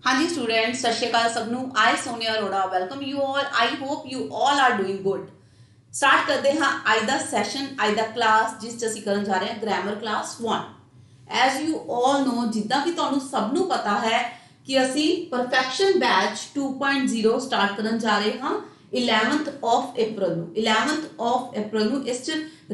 हाँ जी स्टूडेंट्स, सत श्री अकाल सबनू। I Sonia Arora welcome you all. I hope you all are doing good. Start करते हैं आज ਦਾ ਸੈਸ਼ਨ, ਅੱਜ ਦਾ ਕਲਾਸ ਜਿਸ ਚ ਅਸੀਂ ਕਰਨ ਜਾ ਰਹੇ ਹਾਂ grammar class 1। As you all know, ਜਿੱਦਾਂ ਕਿ ਤੁਹਾਨੂੰ ਸਭ ਨੂੰ ਪਤਾ ਹੈ ਕਿ ਅਸੀਂ ਪਰਫੈਕਸ਼ਨ ਬੈਚ 2.0 ਸਟਾਰਟ ਕਰਨ ਜਾ ਰਹੇ ਹਾਂ 11th ਆਫ April ਨੂੰ। 11th ਆਫ April ਨੂੰ ਇਸ ਚ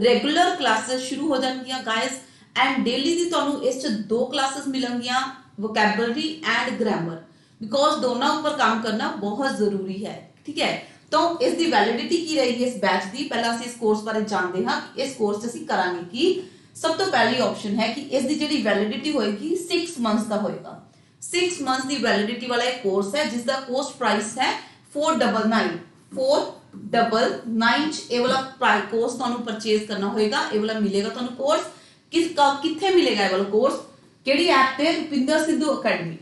ਰੈਗੂਲਰ ਕਲਾसेस ਸ਼ੁਰੂ ਹੋ ਜਾਣਗੀਆਂ ਗਾਇਸ, ਐਂਡ ਡੇਲੀ ਦੀ ਤੁਹਾਨੂੰ ਇਸ ਚ ਦੋ ਕਲਾसेस ਮਿਲਣਗੀਆਂ, वोकैबुलरी एंड ग्रामर, बिकॉज दोनों ऊपर काम करना बहुत जरूरी है। ठीक है, तो इसकी वैलिडिटी की रहेगी इस बैच की। पहला ਅਸੀਂ इस कोर्स बारे जानते हैं कि इस कोर्स ਅਸੀਂ करांगे कि सब तो पहली ऑप्शन है कि इसकी ਜਿਹੜੀ वैलिडिटी होएगी 6 मंथ्स का होएगा। 6 मंथ्स की वैलिडिटी वाला एक कोर्स है जिसका कोस्ट प्राइस है 499 ਇਹ वाला कोर्स ਤੁਹਾਨੂੰ परचेज करना होएगा। ਇਹ वाला मिलेगा ਤੁਹਾਨੂੰ कोर्स किथे मिलेगा? ਇਹ वाला कोर्स ਕਿਹੜੀ ਐਪ ਤੇ? ਰੁਪਿੰਦਰ ਸਿੱਧੂ ਅਕੈਡਮੀ।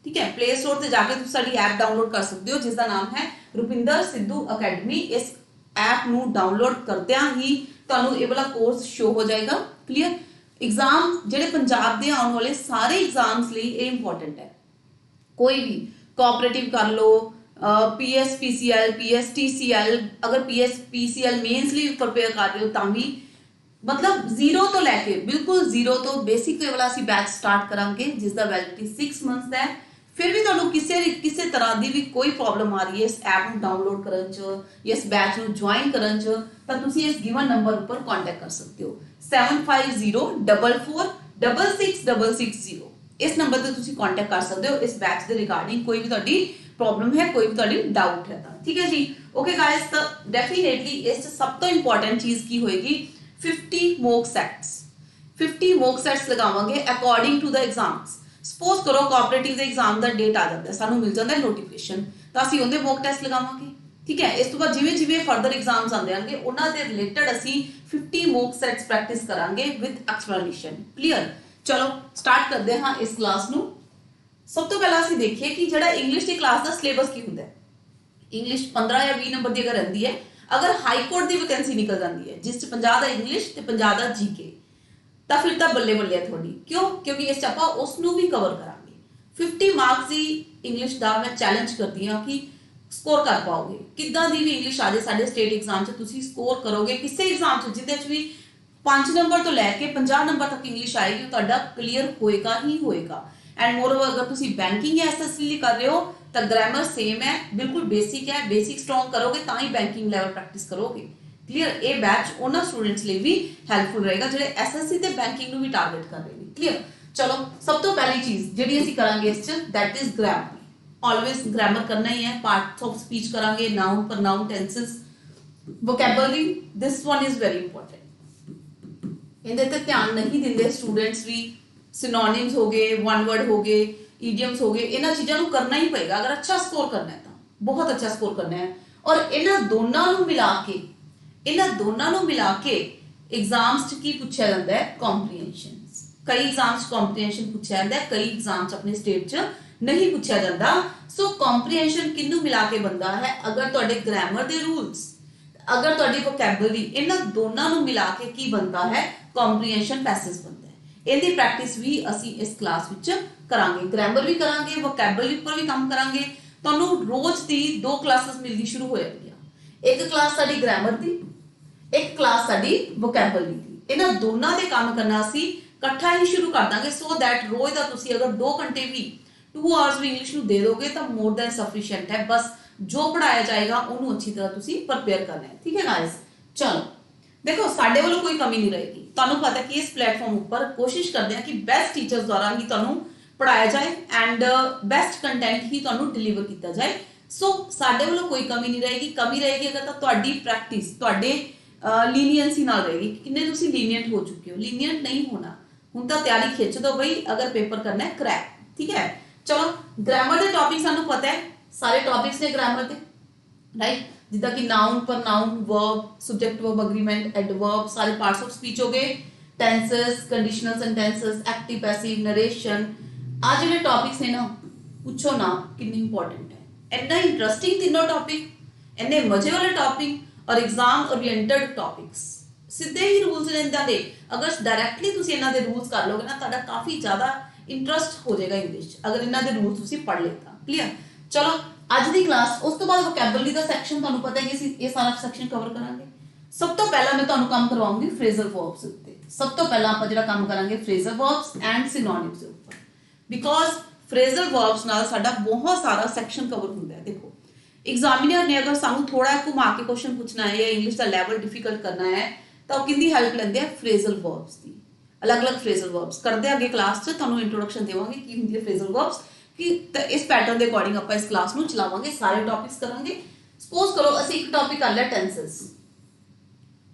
ठीक है, प्ले स्टोर से जाके तुम साडी ऐप डाउनलोड कर सकते हो जिसका नाम है रुपिंदर सिद्धू अकैडमी। इस ऐप ਨੂੰ डाउनलोड करਦਿਆਂ ਹੀ ਤੁਹਾਨੂੰ ਇਹ ਵਾਲਾ ਕੋਰਸ ਸ਼ੋ ਹੋ ਜਾਏਗਾ। ਕਲੀਅਰ? एग्जाम ਜਿਹੜੇ ਪੰਜਾਬ ਦੇ ਆਉਣ ਵਾਲੇ ਸਾਰੇ एग्जाम्स ਲਈ ਇਹ ਇੰਪੋਰਟੈਂਟ ਹੈ। ਕੋਈ ਵੀ ਕੋਆਪਰੇਟਿਵ ਕਰ ਲੋ, पीएसपीसीएल पीएसटीसीएल, अगर पीएसपीसीएल मेंस ਲਈ प्रिपेयर कर रहे हो ਤਾਂ ਵੀ मतलब जीरो तो लैके बिल्कुल जीरो तो बेसिक तो वाला बैच स्टार्ट करांगे जिसका वैलिडिटी 6 मंथ्स है। फिर भी तुहानू किसी तरह की भी कोई प्रॉब्लम आ रही है इस ऐप को डाउनलोड करन च या इस बैच को ज्वाइन करन च तां तुसीं इस गिवन नंबर पर कांटेक्ट कर सकते हो 7504466660। इस नंबर पर तुसीं कांटेक्ट कर सकते हो इस बैच के रिगार्डिंग कोई भी तुहाडी प्रॉब्लम है, कोई भी तुहाडी डाउट है। ठीक है जी, ओके गाइस। तो डेफिनेटली इस सब तो इंपॉर्टेंट चीज़ की होएगी 50 mock sets। 50 mock sets लगावांगे according to the exams. Suppose करो कोऑपरेटिव ਦੇ एग्जाम ਦਾ ਡੇਟ ਆ ਜਾਂਦਾ, ਸਾਨੂੰ ਮਿਲ ਜਾਂਦਾ ਨੋਟੀਫਿਕੇਸ਼ਨ, ਤਾਂ ਅਸੀਂ ਉਹਦੇ ਮੌਕ ਟੈਸਟ ਲਗਾਵਾਂਗੇ। ਠੀਕ ਹੈ, ਇਸ ਤੋਂ ਬਾਅਦ ਜਿਵੇਂ ਜਿਵੇਂ ਫਰਦਰ ਐਗਜ਼ਾਮਸ ਆਉਂਦੇ ਆਣਗੇ ਉਹਨਾਂ ਦੇ ਰਿਲੇਟਡ ਅਸੀਂ 50 ਮੌਕ ਸੈਟਸ ਪ੍ਰੈਕਟਿਸ ਕਰਾਂਗੇ ਵਿਦ ਐਕਸਪਲੇਨੇਸ਼ਨ। ਕਲੀਅਰ? ਚਲੋ ਸਟਾਰਟ ਕਰਦੇ ਹਾਂ ਇਸ ਕਲਾਸ ਨੂੰ। ਸਭ ਤੋਂ ਪਹਿਲਾਂ ਅਸੀਂ ਦੇਖੀਏ ਕਿ ਜਿਹੜਾ ਇੰਗਲਿਸ਼ ਦੀ ਕਲਾਸ ਦਾ ਸਿਲੇਬਸ ਕੀ ਹੁੰਦਾ ਹੈ। ਇੰਗਲਿਸ਼ 15 ਜਾਂ 20 ਨੰਬਰ ਦੀ ਅਗਰ ਰਹਿੰਦੀ ਹੈ, अगर हाई कोर्ट की वैकेंसी निकल जाती है जिस 50 का इंग्लिश ते 50 का जीके, तो फिर तो बल्ले बल्ले है थोड़ी। क्यों? क्योंकि इस आप उसनू भी कवर करांगे। 50 मार्क्स की इंग्लिश का मैं चैलेंज करती हाँ कि स्कोर कर पाओगे किदां दी भी इंग्लिश आ जाए साडे स्टेट एग्जाम च तुसी स्कोर करोगे किसी एग्जाम च जिहदे च भी 5 नंबर तो लैके 50 नंबर तक इंग्लिश आएगी तुहाडा क्लीयर होएगा ही होएगा। एंड मोर ओवर अगर तुसी बैंकिंग या एसएससी लिए कर रहे हो तो ग्रामर सेम है, बिल्कुल बेसिक है। बेसिक स्ट्रॉन्ग करोगे तो ही बैंकिंग लेवल प्रैक्टिस करोगे। क्लीयर? ये बैच उन्होंने स्टूडेंट्स लिए भी हैल्पफुल रहेगा जो एसएससी ते बैंकिंग भी टारगेट कर रहे हैं। क्लीयर? चलो सब तो पहली चीज जी असीं करांगे इस that is grammar. Always grammar करना ही है। पार्ट्स ऑफ स्पीच करांगे, noun pronoun tenses, vocabulary. This one is very important. इहदे ते ध्यान नहीं दिंदे स्टूडेंट्स भी। सिनोनिम्स हो गए, वन वर्ड हो गए, ईडियम्स हो गए, इन्हां चीज़ों को करना ही पएगा अगर अच्छा स्कोर करना है तो बहुत अच्छा स्कोर करना है। और इन्हां दोनों को मिला के एग्जाम्स च की पूछा जाता है कॉम्प्रीहेंशन। कई एग्जाम्स कॉम्प्रीहेंशन पूछा जाता है, कई एग्जाम्स अपने स्टेट च नहीं पूछा जाता। सो कॉम्प्रीहेंशन किन्नू मिला के बनता है? अगर तुहाडे ग्रामर के रूल्स, अगर तुहाडी वोकैबुलरी, इन्हां दोनों को मिला के की बनता है? कॉम्प्रीहेंशन पैसेज बनता है। इहदी प्रैक्टिस भी असी इस क्लास विच करांगे। ग्रामर भी करांगे, वोकैबुलरी पर भी काम करांगे। तुहानू रोज दी 2 क्लासेस मिलनी शुरू हो जाएगी। एक क्लास साडी ग्रामर दी, एक क्लास साडी वोकैबुलरी दी। इन्हां दोनों दे काम करना असी इकट्ठा ही शुरू कर दांगे सो दैट रोज दा तुसी अगर 2 घंटे भी 2 आवर्स भी इंग्लिश नू दे दोगे तो मोर दैन सफिशिएंट है। बस जो पढ़ाया जाएगा उन्होंने अच्छी तरह तुसी प्रिपेयर करना है। ठीक है गाइस? चलो देखो साडे वालों कोई कमी नहीं रहेगी। तुहानू पता है कि इस प्लेटफॉर्म ऊपर कोशिश करते हैं कि बेस्ट टीचर्स द्वारा ही तुहानू पढ़ाया जाए एंड बेस्ट कंटेंट ही तुहानू डिलीवर किया जाए। सो साडे वालों कोई कमी नहीं रहेगी। कमी रहेगी अगर तो तुहाडी प्रैक्टिस तुहाडे लीनियंसी नाल रहेगी। किन्ने तुसी लीनियंट हो चुके हो। लीनियंट नहीं होना, हुण तां तैयारी खिंच दो भाई अगर पेपर करना है क्रैक। ठीक है, चलो ग्रामर के टॉपिक सानू पता है, सारे टॉपिक्स ने ग्रामर के, राइट? जिदा कि noun pronoun verb, subject verb agreement, adverb, सारे पार्ट्स ऑफ स्पीच हो गए, tenses, conditional sentences, active passive, narration. आज जो टॉपिक्स ने ना पूछो ना कितने इंपॉर्टेंट है। इतना इंटरेस्टिंग तीनों टॉपिक, इन्ने मजे वाले टॉपिक और एग्जाम ओरिएंटेड टॉपिक्स। सीधे ही रूल्स ने इन्हां दे, अगर डायरैक्टली तुसीं इन्हां दे रूल्स कर लोगे ना तुहाडा काफ़ी ज़्यादा इंटरेस्ट हो जाएगा इंग्लिश अगर इन्हां दे रूल्स तुसीं पढ़ लेता। क्लियर। चलो ਅੱਜ ਦੀ ਕਲਾਸ ਉਸ ਤੋਂ ਬਾਅਦ ਵੋਕੈਬਲਰੀ ਦਾ ਸੈਕਸ਼ਨ ਤੁਹਾਨੂੰ ਪਤਾ ਹੈ ਕਿ ਅਸੀਂ ਇਹ ਸਾਰਾ ਸੈਕਸ਼ਨ ਕਵਰ ਕਰਾਂਗੇ। ਸਭ ਤੋਂ ਪਹਿਲਾਂ ਮੈਂ ਤੁਹਾਨੂੰ ਕੰਮ ਕਰਵਾਉਂਗੀ ਫਰੇਜ਼ਲ ਵਰਬਸ ਉੱਤੇ। ਸਭ ਤੋਂ ਪਹਿਲਾਂ ਆਪਾਂ ਜਿਹੜਾ ਕੰਮ ਕਰਾਂਗੇ ਫਰੇਜ਼ਲ ਵਰਬਸ ਐਂਡ ਸਿਨੋਨਿਮਸ ਦੇ ਉੱਪਰ, ਬਿਕੋਜ਼ ਫਰੇਜ਼ਲ ਵਰਬਸ ਨਾਲ ਸਾਡਾ ਬਹੁਤ ਸਾਰਾ ਸੈਕਸ਼ਨ ਕਵਰ ਹੁੰਦਾ ਹੈ। ਦੇਖੋ एग्जामिनर ने अगर सानू थोड़ा घुमा के क्वेश्चन पूछना है या इंग्लिश का लैवल डिफिकल्ट करना है तो किंदी हेल्प लेंदे हैं फ्रेजल वर्ब्स दी। अलग-अलग फ्रेजल वर्ब्स करदे आगे क्लास च तुहानू इंट्रोडक्शन देवांगे की हुंदी है फ्रेजल वर्ब्स कि इस पैटर्न दे अकॉर्डिंग आपां इस क्लास नू चलावांगे, सारे टॉपिक्स करांगे। सपोज करो ਅਸੀਂ एक टॉपिक कर लिया टेंसेस,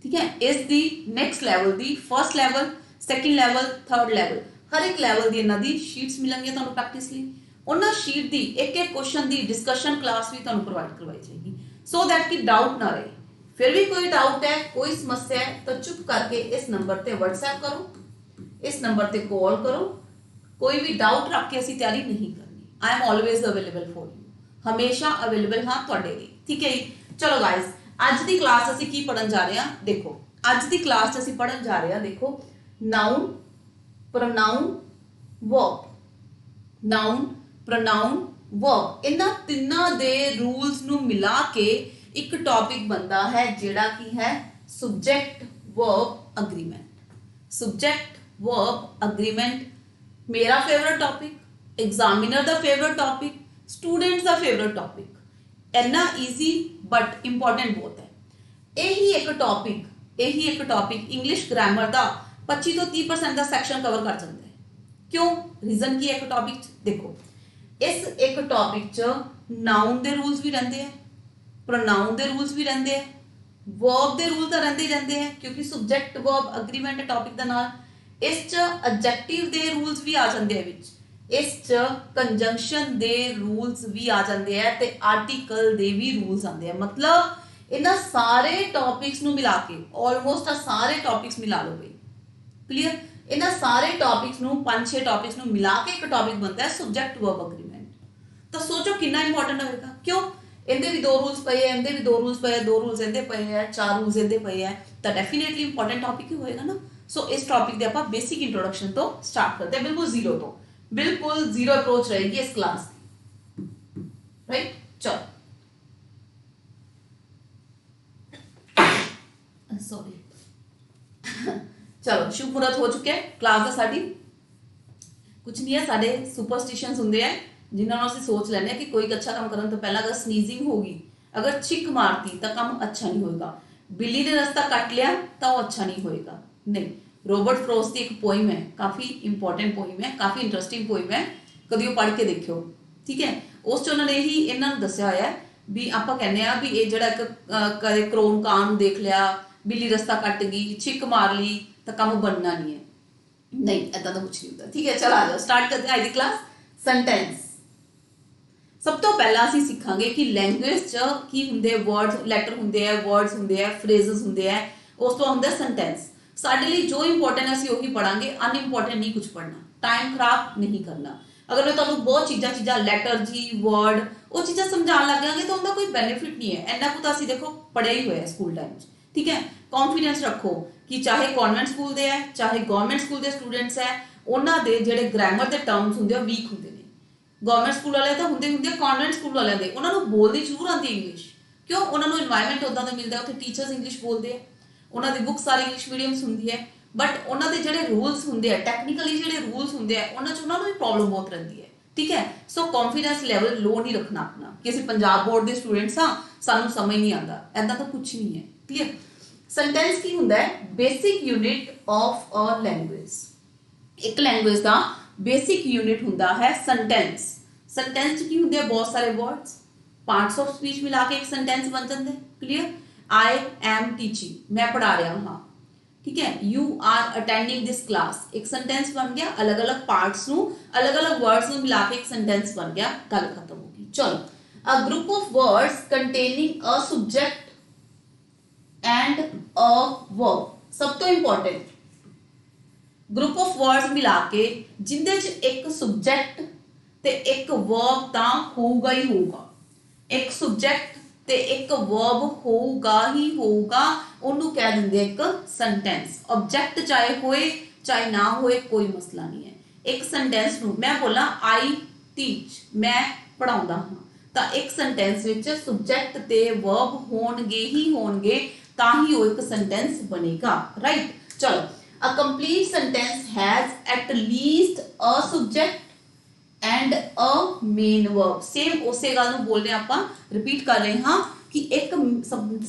ठीक है, इस दी नेक्स्ट लेवल दी first level, second level, third level, हर एक लेवल दी इन्हां दी शीट्स मिलणगीਆਂ ਤੁਹਾਨੂੰ प्रैक्टिस ਲਈ। उन्होंने शीट दी एक एक क्वेश्चन दी डिस्कशन क्लास भी तुहानू प्रोवाइड करवाई जाएगी सो दैट कि डाउट ना रहे। फिर भी कोई डाउट है, कोई समस्या है तो चुप करके इस नंबर ते व्हाट्सएप करो, इस नंबर ते कॉल करो। कोई भी डाउट रख के असी तैयारी नहीं करनी। I am always available for you, हमेशा अवेलेबल हाँ तुहाडे लई, ठीक है जी। चलो गाइस अज दी क्लास असी की पढ़न जा रहे हैं। देखो अज दी क्लास असी पढ़न जा रहे हैं, देखो noun, pronoun, verb, noun, pronoun, verb, इन्हां तिन्नां दे रूल्स नू मिला के एक टॉपिक बनता है जेड़ा की है subject verb agreement. Subject verb agreement मेरा फेवरेट टॉपिक, एग्जामिनर दा फेवरेट टॉपिक, स्टूडेंट्स दा फेवरेट टॉपिक। इन्ना ईजी बट इंपॉर्टेंट बहुत है। यही एक टॉपिक इंग्लिश ग्रामर दा 25 तो 30% का सैक्शन कवर कर जाता है। क्यों? रीजन की एक टॉपिक देखो इस एक टॉपिक च नाउन दे रूल्स भी रहते हैं, प्रोनाउन दे रूल्स भी रहते हैं, वर्ब दे रूल तो रहते ही रहते हैं क्योंकि सब्जेक्ट वर्ब अग्रीमेंट टॉपिक दा नाल। इस च एडजेक्टिव दे रूल्स भी आ जाते हैं विच, इस च कंजंक्शन दे रूल्स भी आ जाते हैं ते आर्टिकल दे भी रूल्स आते हैं। मतलब इन्हां सारे टॉपिक्स नू मिला के ऑलमोस्ट सारे टॉपिक्स मिला लो भाई, क्लियर। इन्हां सारे टॉपिक्स नू 5-6 टॉपिक्स नू मिला के एक टॉपिक बनता है सब्जेक्ट वर्ब अग्रीमेंट। तो सोचो कितना इंपॉर्टेंट होगा। क्यों? इनके भी 2 रूल्स पे है, इनके भी 2 रूल्स पे है, 2 रूल्स इनके पे है, 4 रूल्स इनके पे है, तो डेफिनेटली इंपॉर्टेंट टॉपिक ही होएगा ना। सो इस टॉपिक दे आपां बेसिक इंट्रोडक्शन तो स्टार्ट करते हैं, बिल्कुल जीरो तो, बिल्कुल जीरो अप्रोच रहेगी इस क्लास की, राइट। चलो सॉरी चलो शुभ मुहूर्त हो चुके हैं क्लास का। साडी कुछ नहीं है, साडे सुपरस्टिशंस हुंदे हैं जिन्होंने असं सोच लेने कि कोई अच्छा काम करने तो पहले अगर स्नीजिंग होगी, अगर छिक मारती तो काम अच्छा नहीं होएगा, बिल्ली ने रास्ता कट लिया तो वो अच्छा नहीं होएगा। नहीं, रॉबर्ट फ्रॉस्ट की एक पोइम है, काफ़ी इंपॉर्टेंट पोइम है, काफ़ी इंटरेस्टिंग पोइम है, कभी वो पढ़ के देखियो, ठीक है। उस च उन्होंने यही इन्होंने दस्या होया है भी आपां कहने आ भी ये जिहड़ा कदे क्रोम कां नूं देख लिया, बिल्ली रास्ता कट गई, छिक मार ली तो काम बनना नहीं है। नहीं, ऐसा तो कुछ नहीं होता, ठीक है। चल आ जाओ स्टार्ट करते हैं आज की क्लास। सेंटेंस सब तो पहला ਅਸੀਂ ਸਿੱਖਾਂਗੇ कि लैंग्वेज च की ਹੁੰਦੇ वर्ड्स, ਲੈਟਰ ਹੁੰਦੇ ਆ, वर्ड्स ਹੁੰਦੇ ਆ, फ्रेजेस ਹੁੰਦੇ ਆ, ਉਸ ਤੋਂ ਹੁੰਦਾ सेंटेंस। ਸਾਡੇ ਲਈ ਜੋ ਇੰਪੋਰਟੈਂਟ ਹੈ ਅਸੀਂ ਉਹੀ ਪੜਾਂਗੇ, ਅਨਇੰਪੋਰਟੈਂਟ ਨਹੀਂ ਕੁਝ ਪੜਨਾ, टाइम खराब नहीं करना। अगर मैं ਤੁਹਾਨੂੰ बहुत चीज़ा लैटर जी वर्ड वो चीज़ा समझाने लग जाएंगे तो उनका कोई बेनिफिट नहीं है। इन्ना कुछ ਅਸੀਂ देखो पढ़िया ही होया स्कूल टाइम, ठीक है। कॉन्फिडेंस रखो कि चाहे कॉन्वेंट स्कूल दे है चाहे गवर्नमेंट स्कूल के स्टूडेंट्स है, उन्होंने ਜਿਹੜੇ ग्रामर के टर्म्स होंगे वीक होंगे। गवर्नमेंट स्कूल वाले तो होंगे होंगे, कॉन्वेंट स्कूल वाले दे उन्होंने बोलनी जरूर आती इंग्लिश। क्यों? उन्होंने इन्वायरमेंट उदा का मिलता है, उत्थे टीचर्स इंग्लिश बोलते हैं, उन्होंने बुक सारी इंग्लिश मीडियम्स होंगी है, बट उन्होंने जो रूल्स होंगे टैक्नीकली जो रूल्स होंगे उन्होंने भी प्रॉब्लम बहुत रहती है, ठीक है। सो कॉन्फिडेंस लैवल लो नहीं रखना अपना कि असं पंजाब बोर्ड के स्टूडेंट्स हाँ सानू समझ नहीं आता, ऐसा तो कुछ नहीं है, क्लियर। सेंटेंस की होंगे basic unit of a language. एक लैंग्वेज का बेसिक यूनिट होंदा है सेंटेंस। सेंटेंस की होंगे बहुत सारे वर्ड्स, पार्ट्स ऑफ स्पीच मिला के एक सेंटेंस बन जाते हैं, क्लियर। आई एम टीचिंग, मैं पढ़ा रहा हूँ, ठीक है। You are attending this class, एक सेंटेंस बन गया। अलग अलग पार्ट्स नू अलग अलग वर्ड्स नू मिला के एक सेंटेंस बन गया, गल खत्म होगी। चलो, a group of words containing a subject and a verb. सब तो इंपॉर्टेंट ग्रुप ऑफ वर्ड्स मिला के जिंदे च एक सब्जेक्ट ते एक वर्ब तां होगा ही होगा, एक सब्जेक्ट ते एक वर्ब होगा ही होगा, उन्होंने कह देंगे एक सेंटेंस। ऑब्जेक्ट चाहे होए चाहे ना होए कोई मसला नहीं है। एक सेंटेंस नू मैं बोला आई टीच, मैं ਪੜਾਉਂਦਾ ਹਾਂ ਤਾਂ ਇੱਕ ਸੈਂਟੈਂਸ ਵਿੱਚ ਸਬਜੈਕਟ ਤੇ ਵਰਬ ਹੋਣਗੇ ਹੀ ਹੋਣਗੇ ਤਾਂ ਹੀ ਉਹ ਇੱਕ ਸੈਂਟੈਂਸ ਬਣੇਗਾ ਰਾਈਟ। ਚਲੋ a complete sentence has at least a subject and a main verb same ਉਸੇ ਗੱਲ ਨੂੰ ਬੋਲ ਰਹੇ ਆਪਾਂ ਰਿਪੀਟ ਕਰ ਰਹੇ ਹਾਂ ਕਿ ਇੱਕ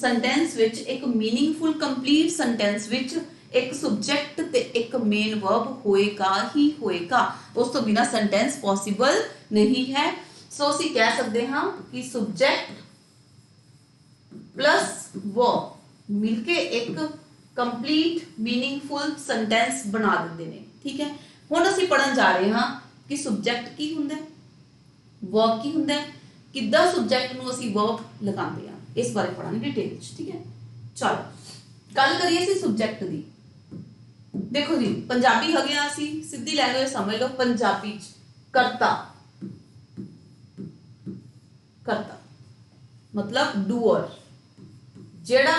ਸੈਂਟੈਂਸ ਵਿੱਚ ਇੱਕ ਮੀਨਿੰਗਫੁਲ ਕੰਪਲੀਟ ਸੈਂਟੈਂਸ ਵਿੱਚ ਇੱਕ ਸਬਜੈਕਟ ਤੇ ਇੱਕ ਮੇਨ ਵਰਬ ਹੋਏਗਾ ਹੀ ਹੋਏਗਾ ਉਸ ਤੋਂ ਬਿਨਾ ਸੈਂਟੈਂਸ ਪੋਸੀਬਲ ਨਹੀਂ ਹੈ। ਸੋ ਅਸੀਂ ਕਹਿ ਸਕਦੇ ਹਾਂ ਕਿ ਸਬਜੈਕਟ ਪਲਸ ਵਰਬ ਮਿਲਕੇ ਇੱਕ ਕੰਪਲੀਟ ਮੀਨਿੰਗਫੁਲ ਸੈਂਟੈਂਸ ਬਣਾ ਦਿੰਦੇ ਨੇ ਠੀਕ ਹੈ। ਹੁਣ ਅਸੀਂ ਪੜਨ ਜਾ ਰਹੇ ਹਾਂ ਕਿ ਸਬਜੈਕਟ ਕੀ ਹੁੰਦਾ ਹੈ, ਵਰਬ ਕੀ ਹੁੰਦਾ ਹੈ, ਕਿੱਦਾਂ ਸਬਜੈਕਟ ਨੂੰ ਅਸੀਂ ਵਰਬ ਲਗਾਉਂਦੇ ਹਾਂ ਇਸ ਬਾਰੇ ਪੜਾਂਗੇ ਡਿਟੇਲ ਚ ਠੀਕ ਹੈ। ਚਲੋ ਗੱਲ ਕਰੀਏ ਅਸੀਂ ਸਬਜੈਕਟ ਦੀ। देखो जी पंजाबी है गया सी सीधी लैंग्वेज समझ लो पंजाबी च करता करता मतलब डूअर जेड़ा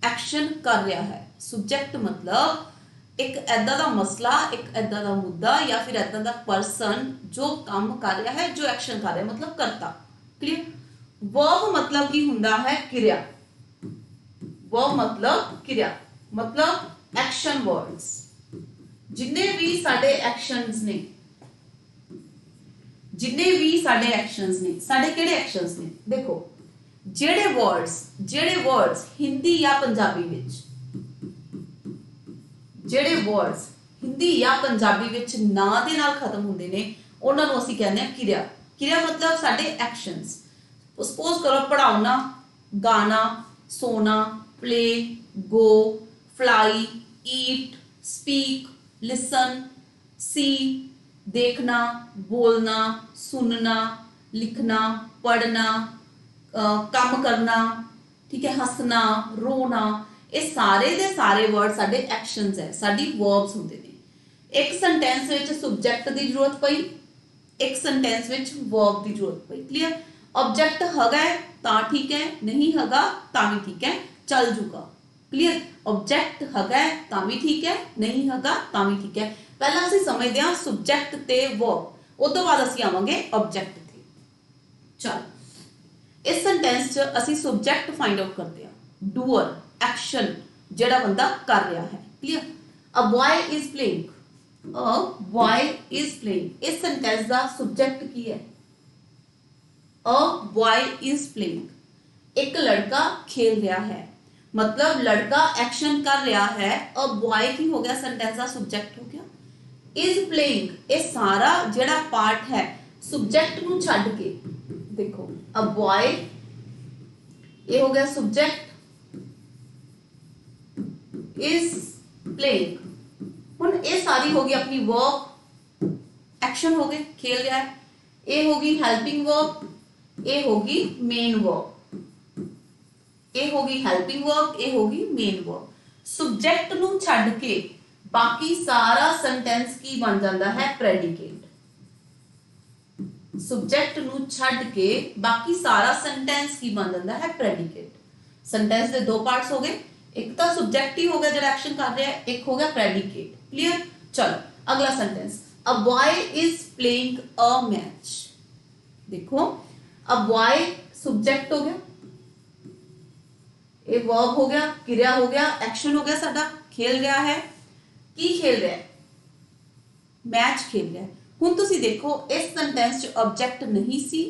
एक्शन कर रहा है। सब्जेक्ट मतलब एक ऐदा दा मसला एक ऐदा दा मुद्दा या फिर ऐदा दा पर्सन जो काम कर रहा है जो एक्शन कर रहा है मतलब करता क्लियर। वर्ब मतलब की हुंदा है क्रिया। वर्ब मतलब क्रिया मतलब एक्शन वर्ड्स जिन्ने भी साडे एक्शंस ने जिन्ने भी साडे एक्शंस ने साडे केड़े एक्शंस ने देखो जेड़े वर्ड्स हिंदी या पंजाबी विच जेड़े वर्ड्स हिंदी या पंजाबी विच ना दे नाल खत्म हुंदे ने उन्हां नूं असीं कहंदे हां क्रिया। क्रिया मतलब साडे एक्शंस सपोज करो पढ़ाउणा गाना सोना प्ले गो फ्लाई ईट स्पीक लिसन सी देखना बोलना सुनना लिखना पढ़ना काम करना ठीक है हसना रोना ये सारे दे सारे वर्ड साडे एक्शंस है साडी वर्ब्स हुंदे ने। एक सेंटेंस विच सब्जेक्ट दी जरूरत पई एक सेंटेंस विच वर्ब दी जरूरत पई क्लियर। ऑब्जेक्ट हैगा तां ठीक है नहीं हैगा तां भी ठीक है चल जूगा क्लियर। ऑब्जेक्ट हैगा तां भी ठीक है नहीं हैगा तां भी ठीक है। पहला ਅਸੀਂ ਸਮਝਦੇ ਹਾਂ ਸਬਜੈਕਟ ਤੇ ਵਰਬ ਉਸ ਤੋਂ ਬਾਅਦ ਅਸੀਂ ਆਵਾਂਗੇ ਆਬਜੈਕਟ ਤੇ। ਚਲ ਇਸ ਸੈਂਟੈਂਸ 'ਚ ਅਸੀਂ ਸਬਜੈਕਟ ਫਾਈਂਡ ਆਊਟ ਕਰਦੇ ਹਾਂ ਡੂਅਰ ਐਕਸ਼ਨ ਜਿਹੜਾ ਬੰਦਾ ਕਰ ਰਿਹਾ ਹੈ clear. A boy is playing a boy is playing ਇਸ ਸੈਂਟੈਂਸ ਦਾ ਸਬਜੈਕਟ ਕੀ ਹੈ अ बॉय इज प्लेइंग एक लड़का खेल रहा है मतलब लड़का एक्शन कर रहा है। अ बॉय की हो गया सेंटेंस का सब्जेक्ट हो गया। इज प्लेइंग ये सारा जेड़ा पार्ट है सब्जेक्ट नू छड्ड के देखो अ बॉय ये हो गया सब्जेक्ट इज प्लेइंग हुण ये सारी हो गई अपनी वर्ब एक्शन हो गए खेल रहा है। ये होगी हेल्पिंग वर्ब ये होगी मेन वर्ब ये होगी हेल्पिंग वर्ब ये होगी मेन वर्ब। सब्जेक्ट नू छड्ड के बाकी सारा सेंटेंस की बन जाता है प्रेडिकेट। सब्जेक्ट नू छड्ड के बाकी सारा सेंटेंस की बन जाता है प्रेडिकेट। सेंटेंस के दो पार्ट्स हो गए एक तो सब्जेक्ट ही हो गया जो एक्शन कर रहा है एक हो गया प्रेडिकेट क्लियर। चलो अगला sentence a boy is playing a match. देखो अब बॉय सब्जेक्ट हो गया ये वर्ब हो गया क्रिया हो गया एक्शन हो गया साडा खेल रहा है की खेल रहा है मैच खेल रहा है। हुण तुसी देखो इस सेंटेंस च ऑब्जेक्ट नहीं सी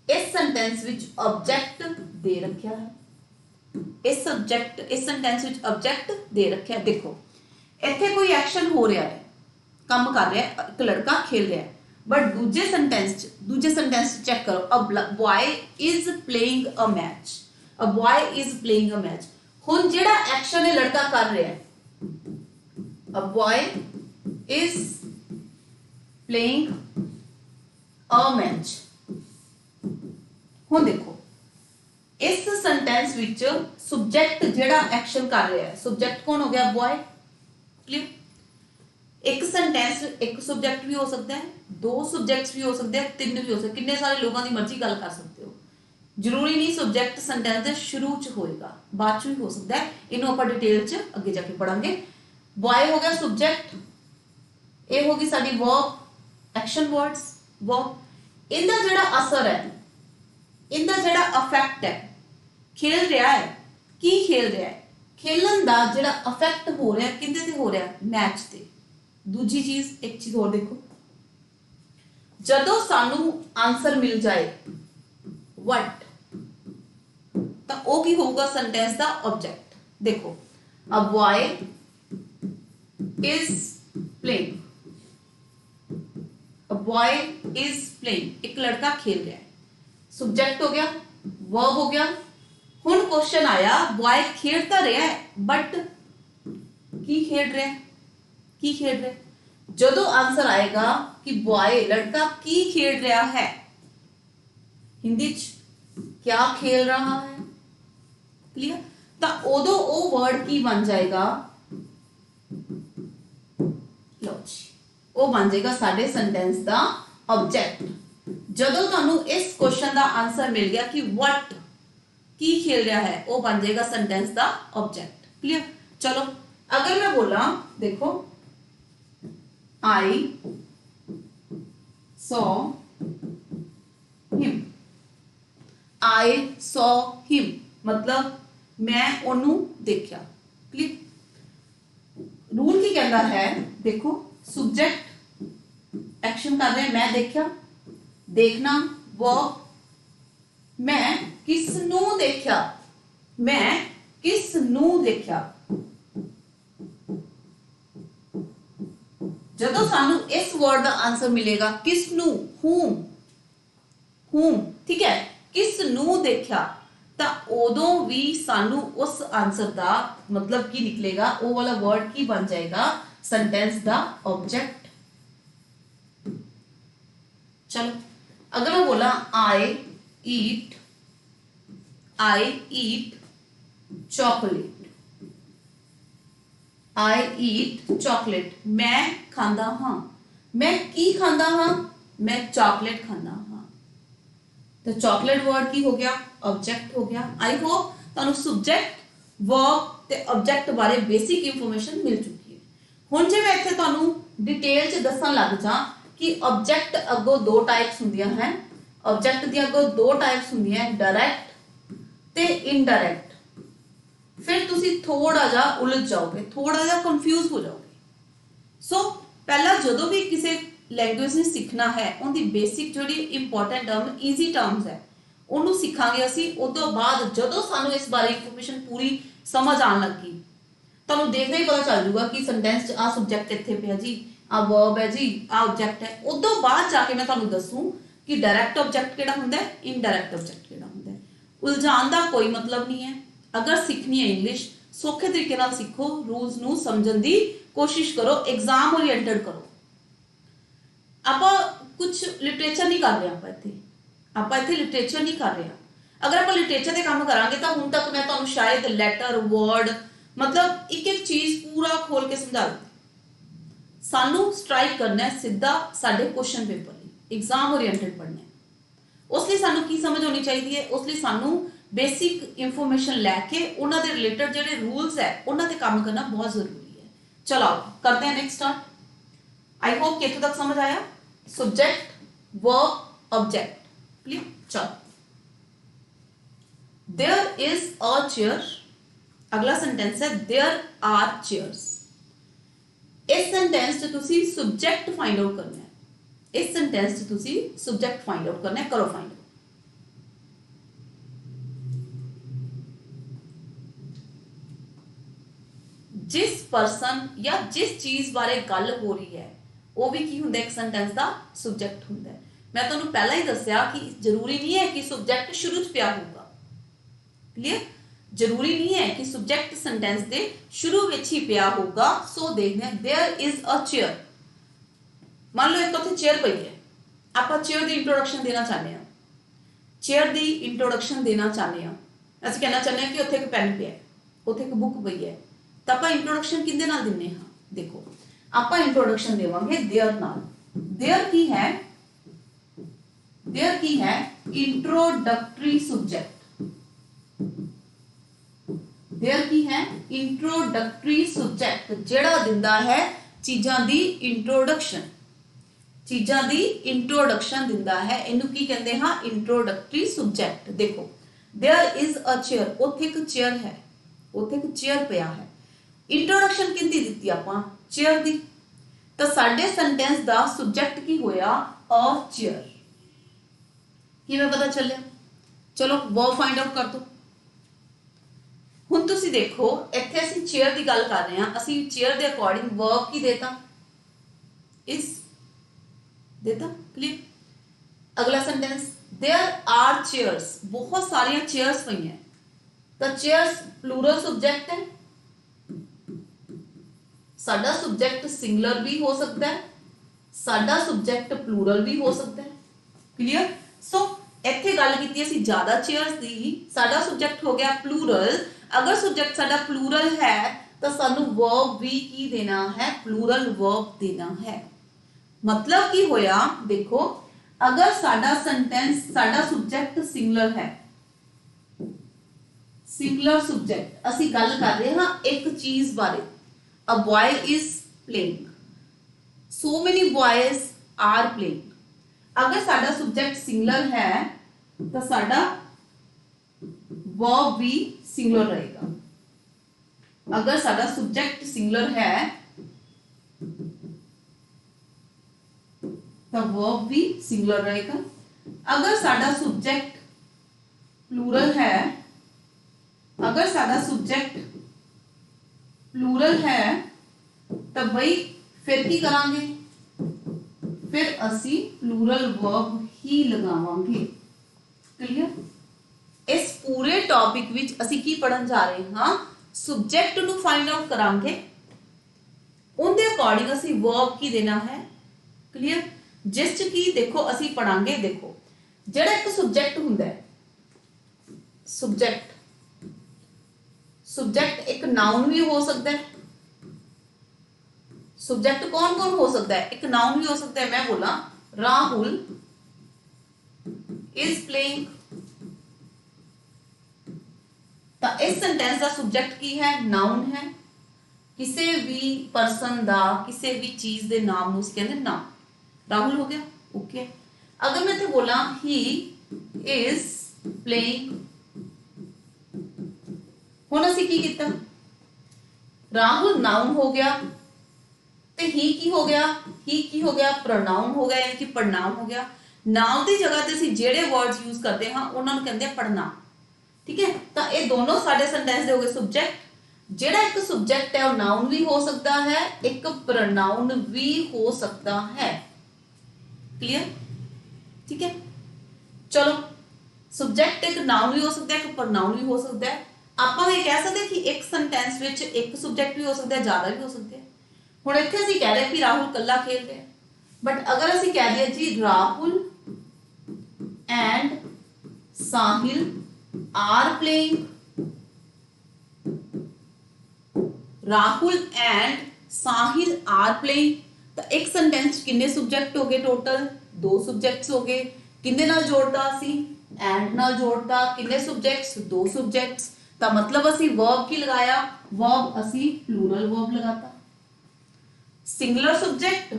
इस सेंटेंस विच ऑब्जेक्ट दे रखा है इस सेंटेंस विच ऑब्जेक्ट दे रखा है। देखो इत्थे कोई एक्शन हो रहा है काम कर रहा है एक लड़का खेल रहा है बट दूजे सेंटेंस चेक करो अ boy is playing a match a boy is playing a match. हुण जेड़ा एक्शन है लड़का कर रहा है अ boy is playing a match. हुण देखो इस सेंटेंस विच सब्जेक्ट जेड़ा एक्शन कर रहा है सब्जेक्ट कौन हो गया बॉय क्लियर। एक सेंटेंस एक सब्जेक्ट भी हो सकता है दो सब्जेक्ट्स भी हो सकते हैं तीन भी हो सकते कितने सारे लोगों की मर्जी गल कर सकते हो जरूरी नहीं सब्जेक्ट सेंटेंस के शुरू च होएगा बाद च भी हो सकता है। इन्हों आप डिटेल च अगे जाके पढ़ांगे। बॉय हो गया सब्जेक्ट ये होगी साडी वर्ब एक्शन वर्ड्स वर्ब इनका जिहड़ा असर है, इनका जिहड़ा अफेक्ट है, खेल रहा है की खेल रहा है, खेलन का जिहड़ा अफेक्ट हो रहा है किहदे ते हो रहा है, मैच ते। दूजी चीज, एक चीज होर देखो, जदों सानू आंसर मिल जाए वट, तो वो की होगा सेंटेंस का ऑब्जेक्ट। देखो, अ boy is playing, a boy is playing, एक लड़का खेल रहा है, सब्जेक्ट हो गया, वर्ब हो गया। हुण क्वेश्चन आया बॉय खेल तो रहा है बट की खेल रहा है, की खेल रहा है। जदों आंसर आएगा कि बॉय लड़का की खेल रहा है, हिंदी च क्या खेल रहा है, क्लियर, तो उदों वो वर्ड की बन जाएगा, लो जी, वो बन जाएगा साडे सेंटेंस का ऑब्जेक्ट। जदों तुहानू इस क्वेश्चन का आंसर मिल गया कि व्हाट की खेल रहा है, वो बन जाएगा सेंटेंस का ऑब्जेक्ट। क्लियर। चलो अगर मैं बोला, देखो, I saw him, I saw him मतलब मैं ओनू देखा। क्लियर। रूल की कहता है, देखो सब्जेक्ट एक्शन कर रहे हैं, मैं देखा, देखना वर्ब, मैं किसनू देखा, मैं किसनू देखा। जदों सानू इस वर्ड का आंसर मिलेगा किसनू, हूम, ठीक है, किसनू देखा, तो उदों भी सानू उस आंसर का मतलब की निकलेगा, वो वाला वर्ड की बन जाएगा सेंटेंस का ऑब्जेक्ट। चलो अगर मैं बोला आई ईट चॉकलेट, आई ईट चॉकलेट, मैं खांदा हाँ, मैं की खांदा हाँ, मैं चॉकलेट खांदा हाँ। तो चॉकलेट वर्ड की हो गया, ऑब्जेक्ट हो गया। आई होप तुहानू सब्जेक्ट, वर्ब ते ऑब्जेक्ट बारे बेसिक इंफॉर्मेशन मिल चुकी है। हुण जे मैं इत्थे तुहानू डिटेल च दस्सण लग जा कि ऑब्जेक्ट अगों दो टाइप्स हुंदियां हैं, ऑब्जेक्ट दी अगों दो टाइप्स हुंदियां हैं, डायरेक्ट ते इनडायरेक्ट, फिर तुसी थोड़ा जा उलझ जाओगे, थोड़ा जा कंफ्यूज हो जाओगे। सो पहला जदों भी किसी लैंग्वेज ने सीखना है, उनकी बेसिक जोड़ी इंपॉर्टेंट टर्म, ईजी टर्म्स है, उन्होंने सीखांगे असी। उस तो बाद जदों सानू इस बारे इंफॉर्मेशन पूरी समझ आन लगी, तुहानू देखना ही पता चल जाऊगा कि सेंटेंस च आ सब्जेक्ट इत्थे पिया जी, आ वर्ब है जी, आ ऑब्जेक्ट है। उस तो बाद जाके मैं तुहानू दसूं कि डायरेक्ट ऑब्जेक्ट किहड़ा हुंदा है, इनडायरेक्ट ऑब्जेक्ट किहड़ा हुंदा है। उलझाण दा कोई मतलब नहीं है। अगर सीखनी है इंग्लिश, सौखे तरीके नाल सीखो, रूल्स नू समझण दी कोशिश करो, एग्जाम ओरिएंटेड करो। आपां कुछ लिटरेचर नहीं कर रहे, आपां इत्थे लिटरेचर नहीं कर रहे। अगर आपां लिटरेचर ते काम करांगे तो हुण तक मैं तुहानू शायद लैटर, वर्ड, मतलब एक एक चीज पूरा खोल के समझा दी। सानू स्ट्राइक करना है सीधा साडे क्वेश्चन पेपर लई, एग्जाम ओरिएंटेड पढ़ना है। उसलिए सानू की समझ होनी चाहिए है, उसलिए सानू बेसिक इंफॉर्मेशन लैके उन्हां दे रिलेटेड जिहड़े रूल्स है उन्हां ते काम करना बहुत जरूरी है। चलो करते हैं नेक्स्ट स्टार्ट। आई होप कि इत्थे तक समझ आया। Subject, verb, object, clear. चलो, देयर इज अ चेयर, अगला सेंटेंस है देयर आर चेयर्स। इस सेंटेंस च तुसी सब्जेक्ट फाइंड आउट करना है, इस सेंटेंस च तुसी सब्जेक्ट फाइंड आउट करना है, करो फाइंड आउट। जिस पर्सन या जिस चीज बारे गल हो रही है वो भी की हुंदा है, एक सेंटेंस का सब्जेक्ट हुंदा है। मैं तुहानू पहला ही दस्या कि जरूरी नहीं है कि सब्जेक्ट शुरू च पिया होगा, क्लियर। जरूरी नहीं है कि सब्जेक्ट सेंटेंस दे शुरू विच ही पिया होगा। सो देखते हैं, देयर इज अ चेयर, मान लो एक उत्थे चेयर पई है, आपां चेयर दी इंट्रोडक्शन देना चाहते हैं, चेयर दी इंट्रोडक्शन देना चाहते हैं, असं कहना चाहते हैं कि उत्थे एक पेन पिया है, उत्थे एक बुक पई है, तो आपां इंट्रोडक्शन किहदे नाल दिन्ने हां। देखो आपां इंट्रोडक्शन देवांगे देयर नाल। देयर की है, देयर की है इंट्रोडक्टरी सब्जेक्ट, देयर की है इंट्रोडक्टरी सब्जेक्ट, जेड़ा दिंदा है चीजां दी इंट्रोडक्शन, चीज़ां दी इंट्रोडक्शन दिंदा है, इनू की कहते हैं इंट्रोडक्टरी सब्जेक्ट। देखो देयर इज अ चेयर, उत्थे एक चेयर है, उत्थे एक चेयर पिया है। इंट्रोडक्शन किंदी दित्ती आपां, चेयर दी। तो साडे सेंटेंस दा सब्जेक्ट की होया अ चेयर। किवें पता चलिया? चलो वर्ब फाइंड आउट कर दो। हुण तुसीं देखो इत्थे असीं चेयर की गल कर रहे हैं, असीं चेयर के अकॉर्डिंग वर्ब की देता इज देता। क्लियर? अगला सेंटेंस देयर आर चेयर्स, बहुत सारिया चेयर्स पई हैं। तो चेयर्स प्लूरल सब्जेक्ट है, साडा सब्जेक्ट सिंगुलर भी हो सकता है, साडा सब्जेक्ट प्लूरल भी हो सकता है। क्लियर? सो इत्थे गल कीती असीं ज्यादा चेयर्स दी, साडा सब्जेक्ट हो गया प्लूरल। अगर सब्जेक्ट साडा प्लूरल है तो सानू वर्ब भी की देना है, प्लूरल वर्ब देना है। मतलब की होया, देखो अगर साडा सेंटेंस साडा सब्जेक्ट सिंगुलर है, सिंगुलर सब्जेक्ट, असी गल कर रहे हां एक चीज बारे, a boy is playing, so many boys are playing. अगर साडा सब्जेक्ट सिंगुलर है तो साडा वर्ब भी सिंगुलर रहेगा। अगर साडा सब्जेक्ट सिंगुलर है तो वर्ब भी सिंगुलर रहेगा। अगर साडा सब्जेक्ट प्लूरल है, अगर साडा सब्जेक्ट प्लूरल है तो भाई फिर की करांगे, फिर असी प्लूरल वर्ब ही लगावांगे। क्लियर? इस पूरे टॉपिक विच असी की पढ़न जा रहे हां, सब्जेक्ट नू फाइंड आउट करांगे, उनके अकॉर्डिंग असी वर्ब की देना है। क्लियर? जिस च की देखो असी पढ़ांगे, देखो जेड़ा एक सब्जेक्ट हुंदा है, सब्जेक्ट सब्जेक्ट एक नाउन भी हो सकता है। सब्जेक्ट कौन कौन हो सकता है? एक नाउन भी हो सकता है। मैं बोला राहुल इज प्लेइंग, तो इस सेंटेंस का सब्जेक्ट की है, नाउन है। किसी भी पर्सन दा, किसी भी चीज के नाम नूं कहंदे नाउन। राहुल हो गया, ओके। अगर मैं इत्थे बोला ही इज प्लेइंग, हुण असीं की कीता? राहुल नाउन हो गया ते ही की हो गया? ही की हो गया? प्रोनाउन हो गया, यानी कि पढ़नाम हो गया। नाउन की जगह ते असीं जेड़े वर्ड्स यूज करते हैं उन्हां नूं कहंदे पढ़नाम। ठीक है? तो ये दोनों साडे सेंटेंस दे हो गए सब्जेक्ट। जेड़ा एक सब्जेक्ट है वो नाउन भी हो सकता है, एक प्रोनाउन भी हो सकता है। क्लियर? ठीक है? चलो सब्जेक्ट एक नाउन भी हो सकता है, एक प्रोनाउन भी हो सकता है। ਆਪਾਂ ਇਹ ਕਹਿ ਸਕਦੇ ਕਿ ਇੱਕ ਸੈਂਟੈਂਸ ਵਿੱਚ ਇੱਕ ਸਬਜੈਕਟ ਵੀ ਹੋ ਸਕਦਾ ਹੈ, ਜ਼ਿਆਦਾ ਵੀ ਹੋ ਸਕਦੇ ਹੈ। ਹੁਣ ਇੱਥੇ ਅਸੀਂ ਕਹਿ ਰਹੇ ਕਿ ਰਾਹੁਲ ਕੱਲਾ ਖੇਡ ਰਿਹਾ, ਬਟ ਅਗਰ ਅਸੀਂ ਕਹਿ ਦਈਏ ਜੀ Rahul and Sahil are playing, Rahul and Sahil are playing, तो एक सेंटेंस किन्ने सब्जेक्ट हो गए? टोटल 2 सब्जेक्ट्स हो गए। किन्ने नाल जोड़ता असी? एंड नाल जोड़ता। किन्ने सब्जेक्ट्स? 2 सब्जेक्ट्स। तो मतलब असी वर्ब की लगाया, वर्ब असी प्लूरल वर्ब लगाता। Singular subject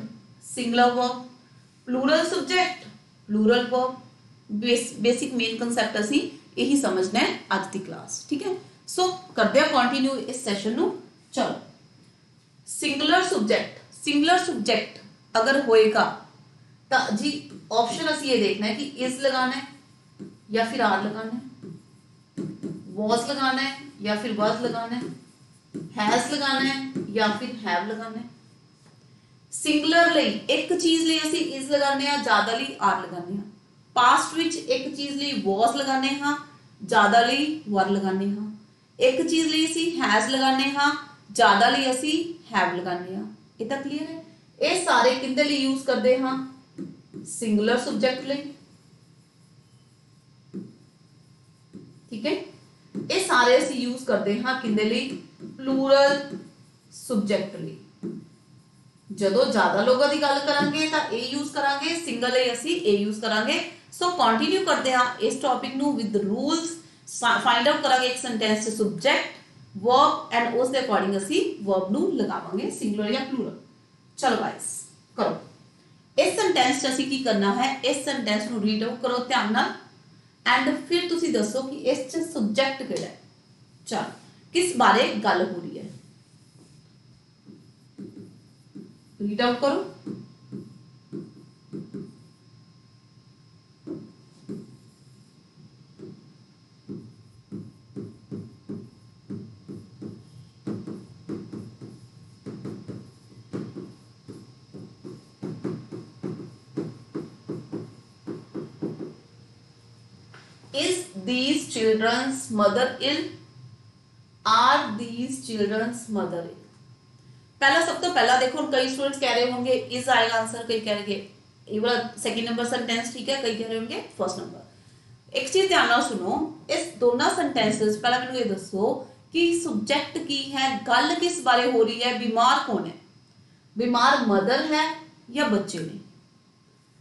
singular verb, plural subject plural verb. Basic main concept असी यही समझना है आज की क्लास। ठीक है? सो करते हैं कंटिन्यू इस सेशन नू। चलो सिंगुलर सब्जेक्ट अगर होएगा तो जी ऑप्शन असी ये देखना है कि इज लगाना है या फिर आर लगाना है, वॉज लगाना है या फिर वाज लगाना है, हैज लगाना है या फिर हैव लगाना है। सिंगुलर लई एक चीज लई असी इज लगाने आ, ज्यादा लई आर लगाने आ। पास्ट विच एक चीज लई वॉज लगाने हां, ज्यादा लई वर लगाने हां। एक चीज लई असी हैज लगाने हां, ज्यादा लई असी हैव लगाने हां। ये तां क्लियर है? ये सारे किंदे लई यूज करदे हां? सिंगुलर सब्जेक्ट लई। ठीक है? ये सारे असी यूज करदे हां किंदे लई? प्लूरल सब्जेक्ट लई। जदों ज्यादा लोगों की गल करांगे तां ए यूज करांगे, सिंगल लई असी ए यूज करांगे। सो कंटिन्यू करदे हां इस टॉपिक नू विद रूल्स। फाइंड आउट करांगे एक सेंटेंस से सब्जेक्ट वर्ब एंड उस दे अकॉर्डिंग असी वर्ब नू लगावांगे, सिंगुलर या प्लूरल। चलो गाइस करो। इस सेंटेंस च असीं की करना है, इस सेंटेंस नूं रीड आउट करो ध्यान नाल एंड फिर तुसीं दसो कि इस च सब्जैक्ट किहड़ा है। चल किस बारे गल हो रही है, रीड आउट करो। Is these children's mother ill? Are these children's mother ill? पहला सब तो पहला देखो, कई स्टूडेंट्स कह रहे होंगे इज आएगा आंसर, कई कह रहे ये वाला सेकंड नंबर सेंटेंस ठीक है, कई कह रहे होंगे फर्स्ट नंबर। एक चीज ध्यान नाल सुनो, इस दोनों सेंटेंसेस पहला मैंने ये दसो कि सब्जेक्ट की है, गल किस बारे हो रही है, बीमार कौन है, बीमार मदर है या बच्चे ने।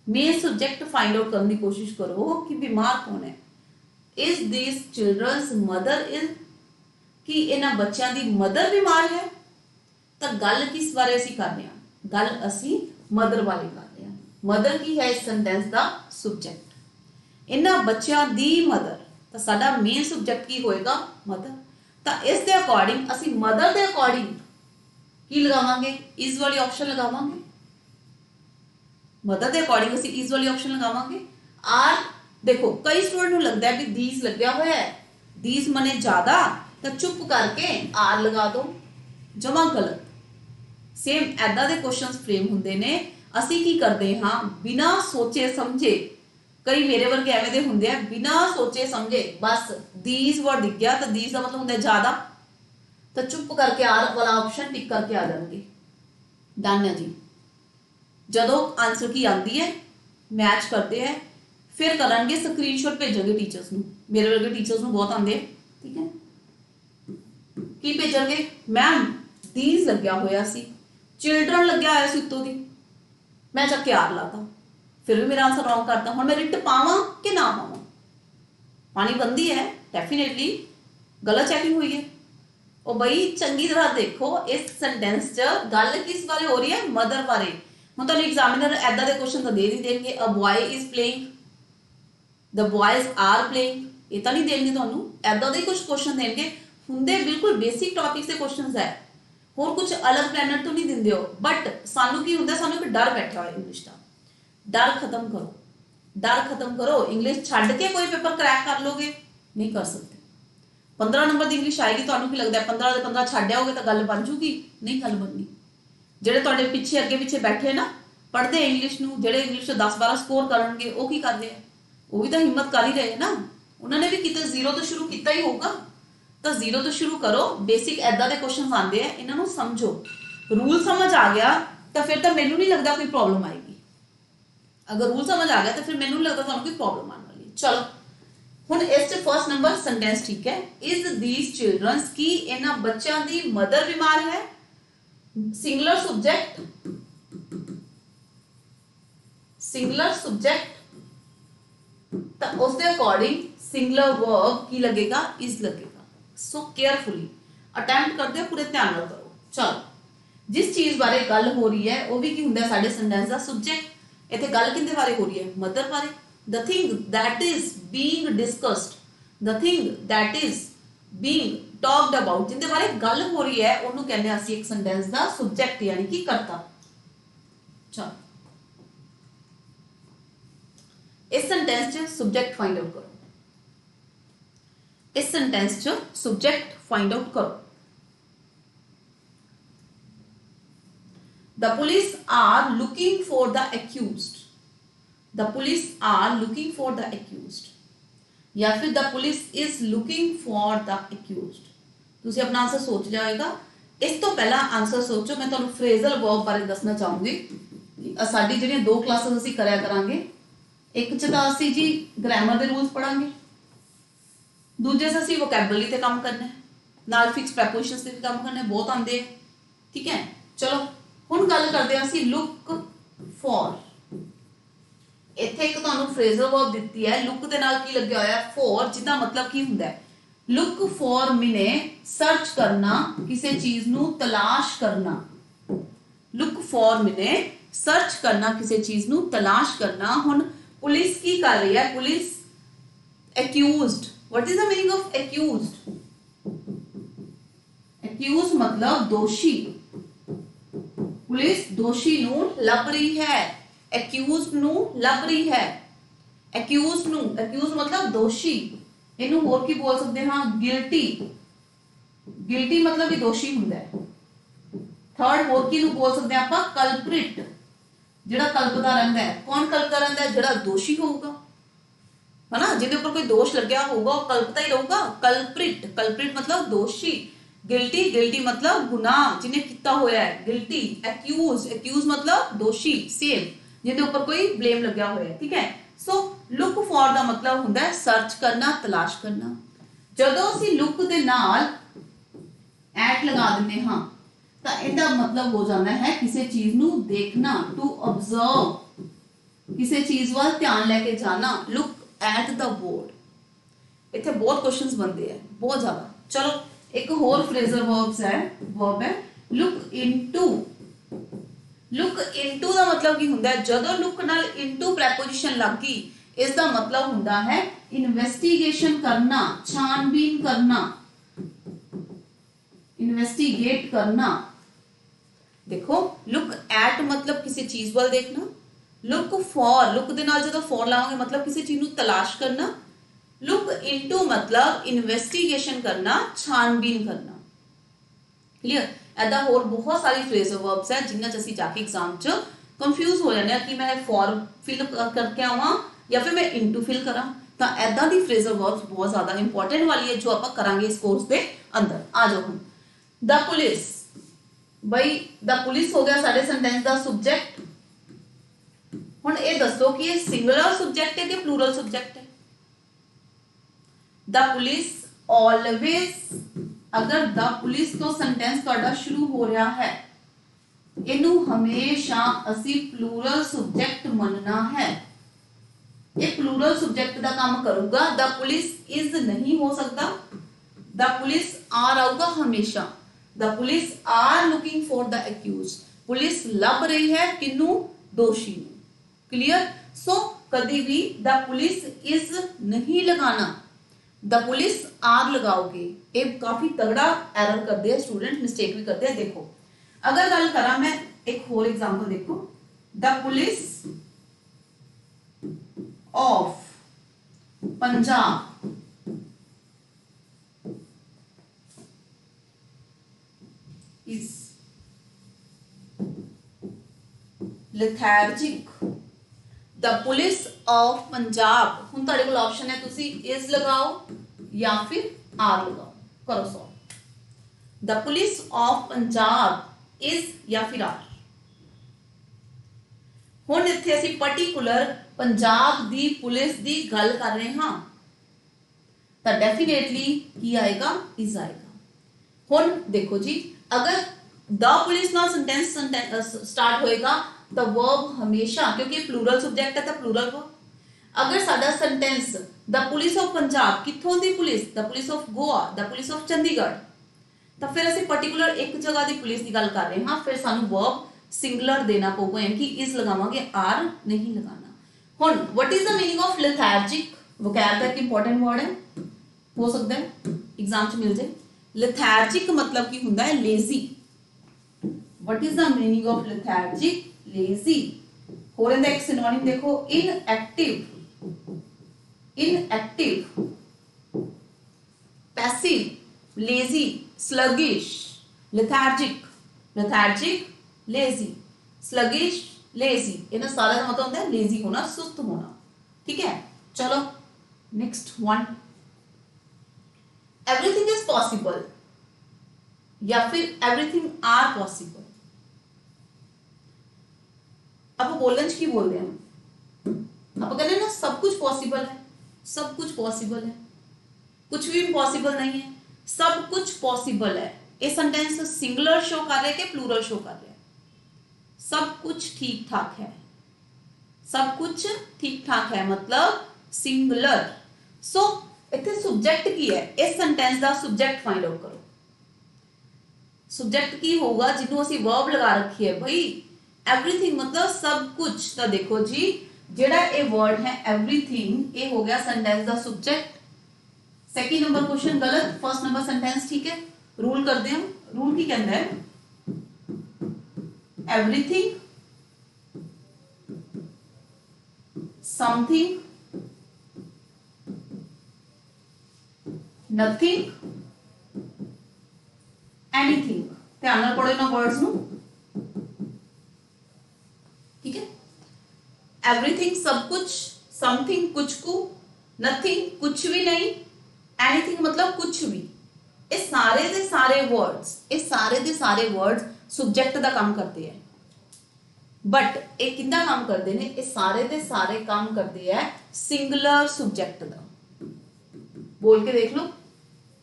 मेन सब्जेक्ट फाइंड आउट करने की कोशिश करो कि बीमार कौन है। इज दिस चिल्ड्रंस मदर इल, कि इन्हां बच्चों की मदर बीमार है, तो गल किस बारे असीं कर रहे हैं, गल असीं मदर बारे कर रहे हैं। मदर की है इस सेंटेंस का सब्जेक्ट, इन्हां बच्चों की मदर, तो साडा मेन सब्जेक्ट की होएगा मदर। तो इस दे अकॉर्डिंग असीं मदर के अकॉर्डिंग की लगावांगे, इज वाली ऑप्शन लगावांगे। मदर के अकॉर्डिंग असीं इज वाली ऑप्शन लगावांगे। आर देखो कई स्टूडेंट को लगता है कि दीज लग्या होया है, दीज मने ज्यादा, तो चुप करके आर लगा दो, जमा गलत। सेम ऐदा दे क्वेश्चंस फ्रेम हुंदे ने, असीं की करदे हां बिना सोचे समझे, कई मेरे वर्गे एवें दे हुंदे आ बिना सोचे समझे बस दीज वर्ड दिख गया तो दीज का मतलब हुंदा ज्यादा, तो चुप करके आर वाला ऑप्शन टिक करके आ जाएंगे। डन है जी। जदों आंसर की आती है मैच करते हैं, फिर करेंगे स्क्रीनशॉट भेजेंगे टीचर्स नूं, मेरे वर्गे टीचर्स नूं बहुत आंदे, ठीक है। की भेजेंगे, मैम दीज लग्या होया सी, चिल्ड्रन लग्या होया सी उत्तों दी, मैं चक के आर लाता, फिर भी मेरा आंसर रॉन्ग करता, हुण मैं रिट पावां कि ना पावां। पानी बंदी है डेफिनेटली, गलत चैकिंग हुई है। और बई चंगी तरह देखो इस सेंटेंस च गल किस बारे हो रही है, मदर बारे। हुण तुहानूं एग्जामिनर ऐदा दे क्वेश्चन तो दे नहीं देंगे, a boy is playing, the boys are playing, ये तो नहीं देंगे तुहानूं, ऐदा दे कुछ क्वेश्चन देंगे, हुंदे बिल्कुल बेसिक टॉपिक से क्वेश्चंस है, होर कुछ अलग प्लैनेट तो नहीं दिंदे हो। बट सानू की हुंदा, सानू एक डर बैठा हुआ इंग्लिश का, डर खत्म करो, डर खत्म करो। इंग्लिश छड्ड के कोई पेपर क्रैक कर लोगे, नहीं कर सकते। 15 नंबर की इंग्लिश आएगी, तुहानूं की लगदा है 15 ਦੇ 15 छड्ड आओगे तो गल बन जूगी, नहीं गल बननी। ਜਿਹੜੇ ਤੁਹਾਡੇ ਪਿੱਛੇ ਅੱਗੇ ਪਿੱਛੇ ਬੈਠੇ ਨਾ ਪੜ੍ਹਦੇ ਇੰਗਲਿਸ਼ ਨੂੰ, ਜਿਹੜੇ ਇੰਗਲਿਸ਼ 'ਚ 10-12 ਸਕੋਰ ਕਰਨਗੇ, ਉਹ ਕੀ ਕਰਦੇ ਆ, ਉਹ ਵੀ ਤਾਂ ਹਿੰਮਤ ਕਰ ਹੀ ਰਹੇ ਨਾ, ਉਹਨਾਂ ਨੇ ਵੀ ਕਿਤੇ ਜ਼ੀਰੋ ਤੋਂ ਸ਼ੁਰੂ ਕੀਤਾ ਹੀ ਹੋਊਗਾ। ਤਾਂ ਜ਼ੀਰੋ ਤੋਂ ਸ਼ੁਰੂ ਕਰੋ, ਬੇਸਿਕ ਐਦਾਂ ਦੇ ਕੁਐਸਚਨਸ ਆਉਂਦੇ ਆ, ਇਹਨਾਂ ਨੂੰ ਸਮਝੋ, ਰੂਲ ਸਮਝ ਆ ਗਿਆ ਤਾਂ ਫਿਰ ਤਾਂ ਮੈਨੂੰ ਨਹੀਂ ਲੱਗਦਾ ਕੋਈ ਪ੍ਰੋਬਲਮ ਆਏਗੀ। ਅਗਰ ਰੂਲ ਸਮਝ ਆ ਗਿਆ ਤਾਂ ਫਿਰ ਮੈਨੂੰ ਨਹੀਂ ਲੱਗਦਾ ਤੁਹਾਨੂੰ ਕੋਈ ਪ੍ਰੋਬਲਮ ਆਉਣ ਵਾਲੀ। ਚਲੋ ਹੁਣ ਇਸ 'ਚ ਫਸਟ ਨੰਬਰ ਸੈਂਟੈਂਸ ਠੀਕ ਹੈ, ਇਜ਼ ਥੀਸ ਚਿਲड्रंस, ਕੀ ਇਹਨਾਂ ਬੱਚਿਆਂ ਦੀ ਮਦਰ ਬਿਮਾਰ ਹੈ, सिंगुलर सब्जेक्ट, सिंगुलर सब्जेक्ट, तो उसके अकॉर्डिंग सिंगुलर वर्ब की लगेगा, इज लगेगा। सो केयरफुली अटेम्प्ट करते हो, पूरे ध्यान नाल करो। चलो जिस चीज बारे गल हो रही है वो भी की हुंदा साडे सेंटेंस दा सब्जेक्ट। इत्थे गल किंदे बारे हो रही है, मदर बारे। The thing that is being discussed, the thing that is being talked about, जिंदे बारे गल हो रही है उन्होंने कहने असी एक सेंटेंस दा सब्जेक्ट यानी कि कर्ता। चलो इस सेंटेंस च सब्जेक्ट फाइंड आउट करो, इस सेंटेंस च सब्जेक्ट फाइंड आउट करो। The police are looking for the accused, the police are looking for the accused, या फिर the police is looking for the accused. तुसी अपना आंसर सोच जाएगा। इस तो पहला आंसर सोचो, मैं तुहानूं फ्रेजल वर्ब बारे दसना चाहूंगी। साडी जिहड़ियां दो क्लासेस असीं करया करांगे, एक च तां असीं जी ग्रामर दे रूल्स पढ़ांगे, दूजे च असीं वोकैबुलरी ते काम करना है, नाल फिक्स प्रैपोजिशंस ते भी काम करना है, बहुत आंदे हैं, ठीक है। चलो हुण गल करदे हां असीं लुक फॉर। इत्थे एक तुहानूं फ्रेजल वर्ब दित्ती है, लुक दे नाल की लग्या होया फॉर, जिसदा मतलब की हुंदा है, लुक फॉर मीने सर्च करना, किसी चीज नू तलाश करना। लुक फॉर मीने सर्च करना, किसी चीज नू तलाश करना। हुण पुलिस की कर रही है, police accused, what is the meaning of accused? Accuse मतलब दोषी, पुलिस दोषी नू लभ रही है, एक्यूज नू लभ रही है, एक्यूज नू, एक्यूज मतलब दोषी, इनू होर की बोल सकते हां गिल्टी, गिल्टी मतलब भी दोषी हुंदा है। थर्ड होर की नू बोल सकते हैं आपां कल्प्रिट, जिहड़ा कल्पदा रहिंदा है। कौन कल्पदा रहिंदा है? जिहड़ा दोषी होगा, है ना, जिहदे ऊपर कोई दोष लग्या होगा वो कल्पता ही रहूगा। कल्प्रिट, कल्प्रिट मतलब दोषी। गिल्टी, गिल्टी मतलब गुनाह जिन्हें किया होया है, गिल्टी। एक्यूज, एक्यूज मतलब दोषी, सेम, जिहदे ऊपर कोई ब्लेम लग्या होया है, ठीक है। सो लुक फॉर दा मतलब हुंदा है सर्च करना, तलाश करना। जदों असीं लुक दे नाल एट लगा दिंदे हां तां इहदा मतलब हो जाता है किसी चीज नू देखना, टू ऑब्जर्व, किसी चीज वाल ध्यान लेके जाना। Look at the board. इत्थे बहुत क्वेश्चंस बनते हैं, बहुत ज्यादा। चलो एक होर फ्रेजल वर्ब है लुक इनटू। लुक इनटू दा मतलब की हुंदा है जदों लुक नाल इनटू प्रेपोजिशन लग गई, इसका मतलब हुंदा है इन्वेस्टिगेशन करना, छानबीन करना, इन्वेस्टिगेट करना। देखो लुक एट मतलब किसी चीज वाल देखना, लुक फॉर, लुक दे नाल जदों फॉर लाओगे मतलब किसी चीज नू तलाश करना, लुक इनटू मतलब इन्वेस्टिगेशन करना, छानबीन करना। क्लियर? ऐदा होर बहुत सारी फ्रेजल वर्ब्स है जिन्हां च असीं जाके एग्जाम च कंफ्यूज हो जाने कि मैं फॉर फिल करके आवां या फिर मैं इनटू फिल करा। तो ऐदा दी फ्रेजल वर्ब्स बहुत ज्यादा इंपॉर्टेंट वाली है जो आपां करांगे इस कोर्स दे अंदर। आ जाओ हम द पुलिस। भाई द पुलिस हो गया साडे सेंटेंस दा सब्जेक्ट। हुण ये दसो कि ये सिंगुलर सब्जेक्ट है कि प्लूरल सब्जेक्ट है? द पुलिस ऑलवेज, अगर द पुलिस तो सेंटेंस तुहाडा शुरू हो रहा है, इनू हमेशा असी प्लूरल सब्जेक्ट मनना है। ये प्लूरल सब्जेक्ट का काम करूगा। द पुलिस इज नहीं हो सकता, द पुलिस आर आऊगा हमेशा। The police are looking for the accuse, police लभ रही है किनू? दोषी नू। क्लियर? सो कभी भी द पुलिस इज नहीं लगाना, द पुलिस आर लगाओगे। ये काफी तगड़ा एरर करते हैं स्टूडेंट, मिस्टेक भी करते हैं। देखो अगर गल करा मैं एक होर एग्जांपल, देखो the police of Punjab is lethargic. The police of Punjab, हुण तुहाडे कोल ऑप्शन है तुसी इज लगाओ या फिर आर लगाओ, करो solve. The police of Punjab is या फिर आर। हुण इत्थे असीं पर्टिकुलर पंजाब दी पुलिस दी गल कर रहे हां तां डेफिनेटली की आएगा? इज आएगा। हुण देखो जी, अगर द पुलिस नाल सेंटेंस स्टार्ट होएगा तो वर्ब हमेशा, क्योंकि प्लूरल सब्जेक्ट है तो प्लूरल वर्ब। अगर साडा sentence the police of Punjab, कित्थों दी police? The police of Goa, the police of Chandigarh, तो फिर असीं पर्टिकुलर एक जगह दी पुलिस की गल कर रहे हां, फिर सानू वर्ब सिंगुलर देना पऊगा, यानी कि इज लगावांगे, आर नहीं लगाना। हुण what is the meaning of lethargic? Vocab का एक इंपॉर्टेंट वर्ड है, हो सकता है एग्जाम च मिल जाए। लेथार्जिक मतलब की हुंदा है lazy. What is the meaning of lethargic? Lazy. होर इहदा एक सिनोनिम देखो, inactive, inactive, passive, lazy, sluggish, lethargic, lethargic, lazy, sluggish, lazy. इन्हें सारा का मतलब होता है लेजी होना, सुस्त होना। ठीक है, चलो next one. Everything is possible या फिर एवरीथिंग आर पॉसिबल। आप बोलने की बोलते हैं, आप कहते हैं ना सब कुछ पॉसिबल है, सब कुछ पॉसिबल है, कुछ भी इम्पॉसिबल नहीं है, सब कुछ पॉसिबल है। ये सेंटेंस सिंगुलर शो कर रहे हैं कि प्लूरल शो कर रहे हैं? सब कुछ ठीक ठाक है, सब कुछ ठीक ठाक है मतलब सिंगुलर। सो इत्थे सब्जेक्ट की है, इस सेंटेंस का सब्जेक्ट फाइंड आउट करो। सब्जेक्ट की होगा जिन्हों असीं वर्ब लगा रखी है। भाई एवरीथिंग मतलब सब कुछ। तो देखो जी जेड़ा ये वर्ड है एवरीथिंग, ये हो गया सेंटेंस दा सब्जेक्ट। सेकंड नंबर क्वेश्चन गलत, फर्स्ट नंबर सेंटेंस ठीक है। रूल करते हैं, रूल की कहता है एवरीथिंग समथिंग नथिंग एनीथिंग। ध्यान नाल पढ़ो इन्हां वर्ड्स नू, ठीक है। एवरीथिंग सब कुछ, समथिंग कुछ को, नथिंग कुछ भी नहीं, एनीथिंग मतलब कुछ भी। ये सारे दे सारे वर्ड्स, ये सारे दे सारे वर्ड्स सब्जेक्ट दा काम करते हैं। बट ये किंदा काम करते ने, ये सारे दे सारे काम करते हैं सिंगुलर सब्जेक्ट दा। बोल के देख लो,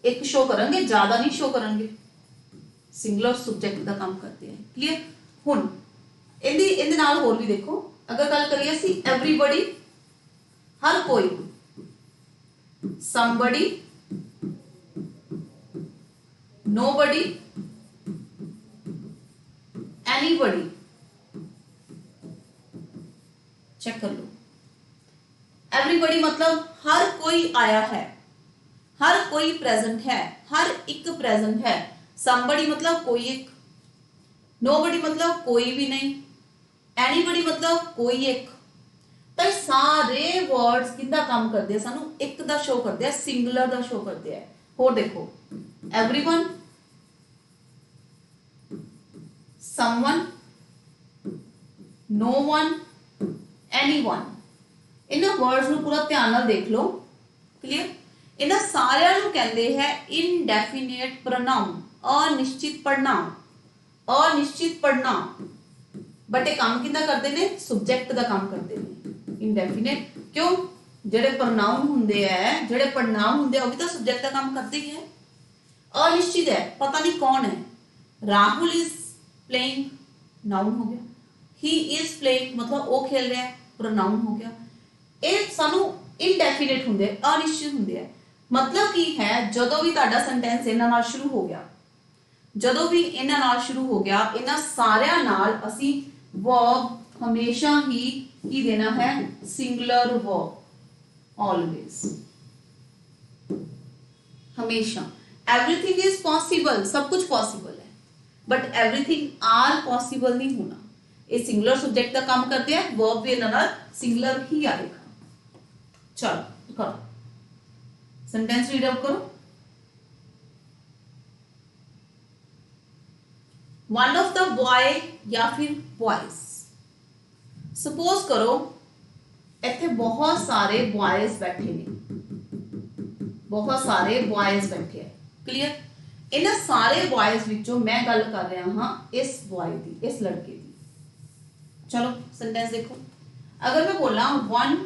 एक शो करेंगे, ज्यादा नहीं शो करेंगे, सिंगुलर सब्जेक्ट दा काम करते हैं। क्लियर। हुन इहदे नाल होर भी देखो, अगर गल करिए सी एवरीबॉडी हर कोई, समबडी नोबडी एनीबडी। चेक कर लो, एवरीबॉडी मतलब हर कोई आया है, हर कोई प्रेजेंट है, हर एक प्रेजेंट है। समबडी मतलब कोई एक, नोबडी मतलब कोई भी नहीं, एनीबडी मतलब कोई एक। तो सारे वर्ड्स किंदा काम करते हैं, सानू एक दा शो करते हैं, सिंगुलर दा शो करते हैं। होर देखो everyone, someone, no one, anyone. इन्हां वर्ड्स नू पूरा ध्यान नाल देख लो। क्लियर। इन्हां सारियां नू कहंदे हैं इनडेफिनेट प्रोनाउन, अनिश्चित पढ़नाम, अनिश्चित पढ़नाम। बट ये काम किंदा करते ने, सब्जेक्ट दा काम करते ने। इनडेफिनेट क्यों, जेडे प्रोनाउन हुंदे हैं, जेडे पढ़नाम हुंदे हैं, वो भी तो सब्जेक्ट दा काम करते ही है। अनिश्चित है, पता नहीं कौन है। राहुल इज प्लेइंग, नाउन हो गया। ही इज प्लेइंग मतलब वो खेल रहा है, प्रोनाउन हो गया। ये सानू इनडेफिनेट हुंदे, अनिश्चित हुंदे है। मतलब की है, जदों भी तुहाडा सेंटेंस इन्हां नाल शुरू हो गया, जदों भी इन्हां नाल शुरू हो गया, इन्हां सारियां नाल असी वर्ब हमेशा ही की देना है, सिंगुलर वर्ब, ऑलवेज, हमेशा। एवरीथिंग इज पॉसिबल, सब कुछ पॉसिबल है, बट एवरीथिंग आर पॉसिबल नहीं होना। ये सिंगुलर सब्जेक्ट का काम करते हैं, वर्ब भी इन्हां नाल सिंगुलर ही आएगा। चलो करो, सेंटेंस रीड आउट करो। वन ऑफ द बॉय या फिर बॉयज। सपोज करो इतने बहुत सारे बॉयज बैठे ने, बहुत सारे बॉयज बैठे हैं। क्लियर। इन सारे बॉयज विचों मैं गल कर रहा हाँ इस बॉय की, इस लड़के की। चलो सेंटेंस देखो, अगर मैं बोला वन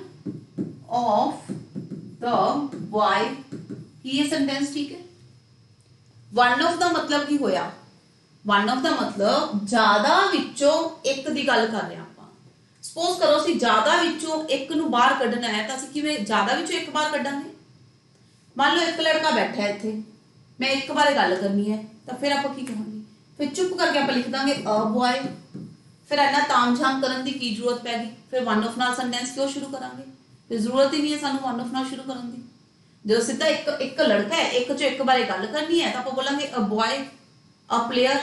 ऑफ द बॉय, ये सेंटेंस ठीक है। वन ऑफ द मतलब की होया, वन ऑफ द मतलब ज्यादा विचों एक दी गल कर रहे हैं आपां। सपोज करो सी ज्यादा विचों एक नू बाहर कढना है, तो असीं किवें ज्यादा विचों एक बाहर कढांगे। मान लो एक लड़का बैठा है इत्थे, मैं एक बारे गल करनी है, तो फिर आपां की कहांगे, फिर चुप करके आपां लिख दांगे अ बॉय। फिर इन्ना ताम-झाम करन दी की जरूरत पै गई, फिर वन ऑफ नाल सेंटेंस क्यों शुरू करांगे, फिर जरूरत ही नहीं है सानू वन ऑफ नाल शुरू करन दी। जो सीधा एक लड़का है, एक चो एक बारे गल करनी है, तो आपां बोलांगे अ बॉय, अ प्लेयर,